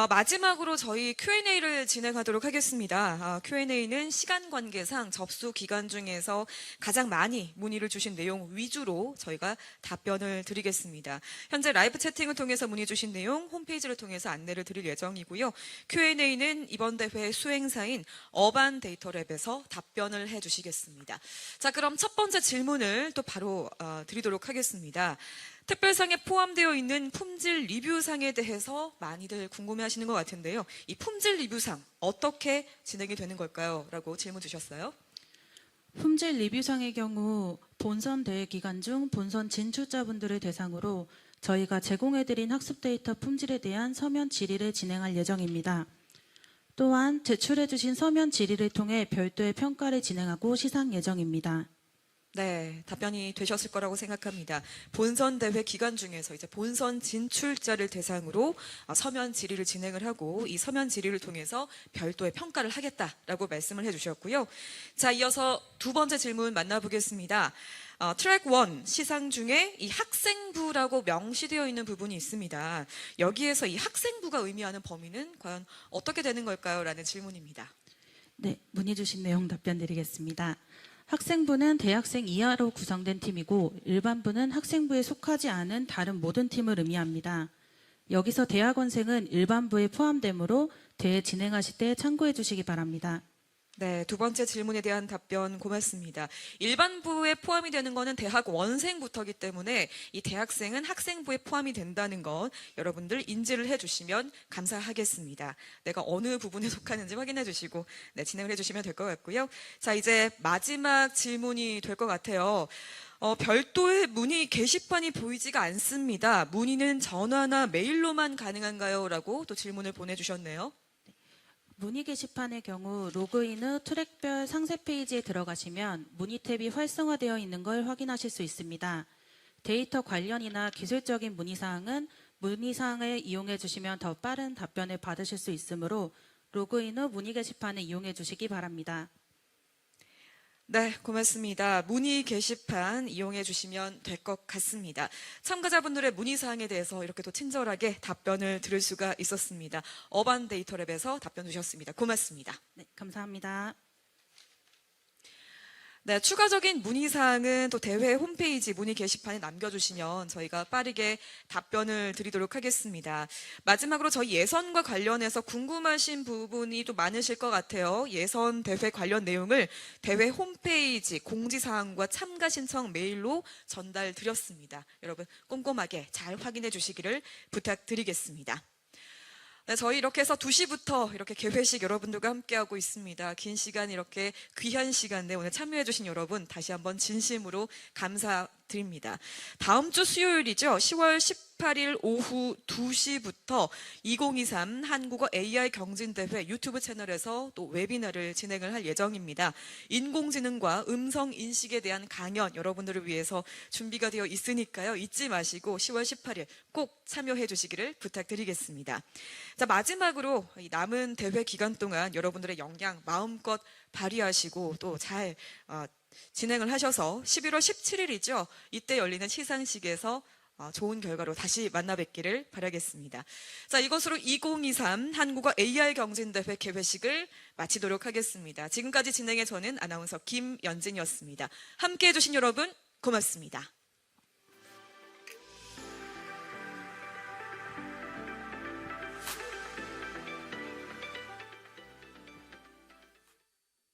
마지막으로 저희 Q&A를 진행하도록 하겠습니다. Q&A는 시간 관계상 접수 기간 중에서 가장 많이 문의를 주신 내용 위주로 저희가 답변을 드리겠습니다. 현재 라이브 채팅을 통해서 문의 주신 내용 홈페이지를 통해서 안내를 드릴 예정이고요. Q&A는 이번 대회 수행사인 어반 데이터랩에서 답변을 해주시겠습니다. 자, 그럼 첫 번째 질문을 또 바로 드리도록 하겠습니다. 특별상에 포함되어 있는 품질 리뷰상에 대해서 많이들 궁금해하시는 것 같은데요. 이 품질 리뷰상 어떻게 진행이 되는 걸까요? 라고 질문 주셨어요. 품질 리뷰상의 경우 본선 대회 기간 중 본선 진출자분들을 대상으로 저희가 제공해드린 학습 데이터 품질에 대한 서면 질의를 진행할 예정입니다. 또한 제출해주신 서면 질의를 통해 별도의 평가를 진행하고 시상 예정입니다. 네, 답변이 되셨을 거라고 생각합니다. 본선 대회 기간 중에서 이제 본선 진출자를 대상으로 서면 질의를 진행을 하고 이 서면 질의를 통해서 별도의 평가를 하겠다라고 말씀을 해주셨고요. 자, 이어서 두 번째 질문 만나보겠습니다. 트랙 1 시상 중에 이 학생부라고 명시되어 있는 부분이 있습니다. 여기에서 이 학생부가 의미하는 범위는 과연 어떻게 되는 걸까요? 라는 질문입니다. 네, 문의 주신 내용 답변 드리겠습니다. 학생부는 대학생 이하로 구성된 팀이고 일반부는 학생부에 속하지 않은 다른 모든 팀을 의미합니다. 여기서 대학원생은 일반부에 포함되므로 대회 진행하실 때 참고해 주시기 바랍니다. 네, 두 번째 질문에 대한 답변 고맙습니다. 일반부에 포함이 되는 것은 대학원생부터이기 때문에 이 대학생은 학생부에 포함이 된다는 것 여러분들 인지를 해주시면 감사하겠습니다. 내가 어느 부분에 속하는지 확인해 주시고 진행을 해주시면 될 것 같고요. 자, 이제 마지막 질문이 될 것 같아요. 별도의 문의 게시판이 보이지가 않습니다. 문의는 전화나 메일로만 가능한가요? 라고 또 질문을 보내주셨네요. 문의 게시판의 경우 로그인 후 트랙별 상세 페이지에 들어가시면 문의 탭이 활성화되어 있는 걸 확인하실 수 있습니다. 데이터 관련이나 기술적인 문의사항은 문의사항을 이용해 주시면 더 빠른 답변을 받으실 수 있으므로 로그인 후 문의 게시판을 이용해 주시기 바랍니다. 네, 고맙습니다. 문의 게시판 이용해 주시면 될 것 같습니다. 참가자분들의 문의사항에 대해서 이렇게 또 친절하게 답변을 들을 수가 있었습니다. 어반 데이터랩에서 답변 주셨습니다. 고맙습니다. 네, 감사합니다. 네, 추가적인 문의사항은 또 대회 홈페이지 문의 게시판에 남겨주시면 저희가 빠르게 답변을 드리도록 하겠습니다. 마지막으로 저희 예선과 관련해서 궁금하신 부분이 또 많으실 것 같아요. 예선 대회 관련 내용을 대회 홈페이지 공지사항과 참가 신청 메일로 전달드렸습니다. 여러분 꼼꼼하게 잘 확인해 주시기를 부탁드리겠습니다. 네, 저희 이렇게 해서 2시부터 이렇게 개회식 여러분들과 함께하고 있습니다. 긴 시간 이렇게 귀한 시간에 오늘 참여해주신 여러분 다시 한번 진심으로 감사드립니다. 다음 주 수요일이죠. 10월 18일 오후 2시부터 2023 한국어 AI 경진대회 유튜브 채널에서 또 웨비나를 진행을 할 예정입니다. 인공지능과 음성인식에 대한 강연 여러분들을 위해서 준비가 되어 있으니까요. 잊지 마시고 10월 18일 꼭 참여해 주시기를 부탁드리겠습니다. 자, 마지막으로 이 남은 대회 기간 동안 여러분들의 역량 마음껏 발휘하시고 또 잘 진행을 하셔서 11월 17일이죠. 이때 열리는 시상식에서 좋은 결과로 다시 만나 뵙기를 바라겠습니다. 자, 이것으로 2023 한국어 AI 경진대회 개회식을 마치도록 하겠습니다. 지금까지 진행해 저는 아나운서 김연진이었습니다. 함께해 주신 여러분 고맙습니다.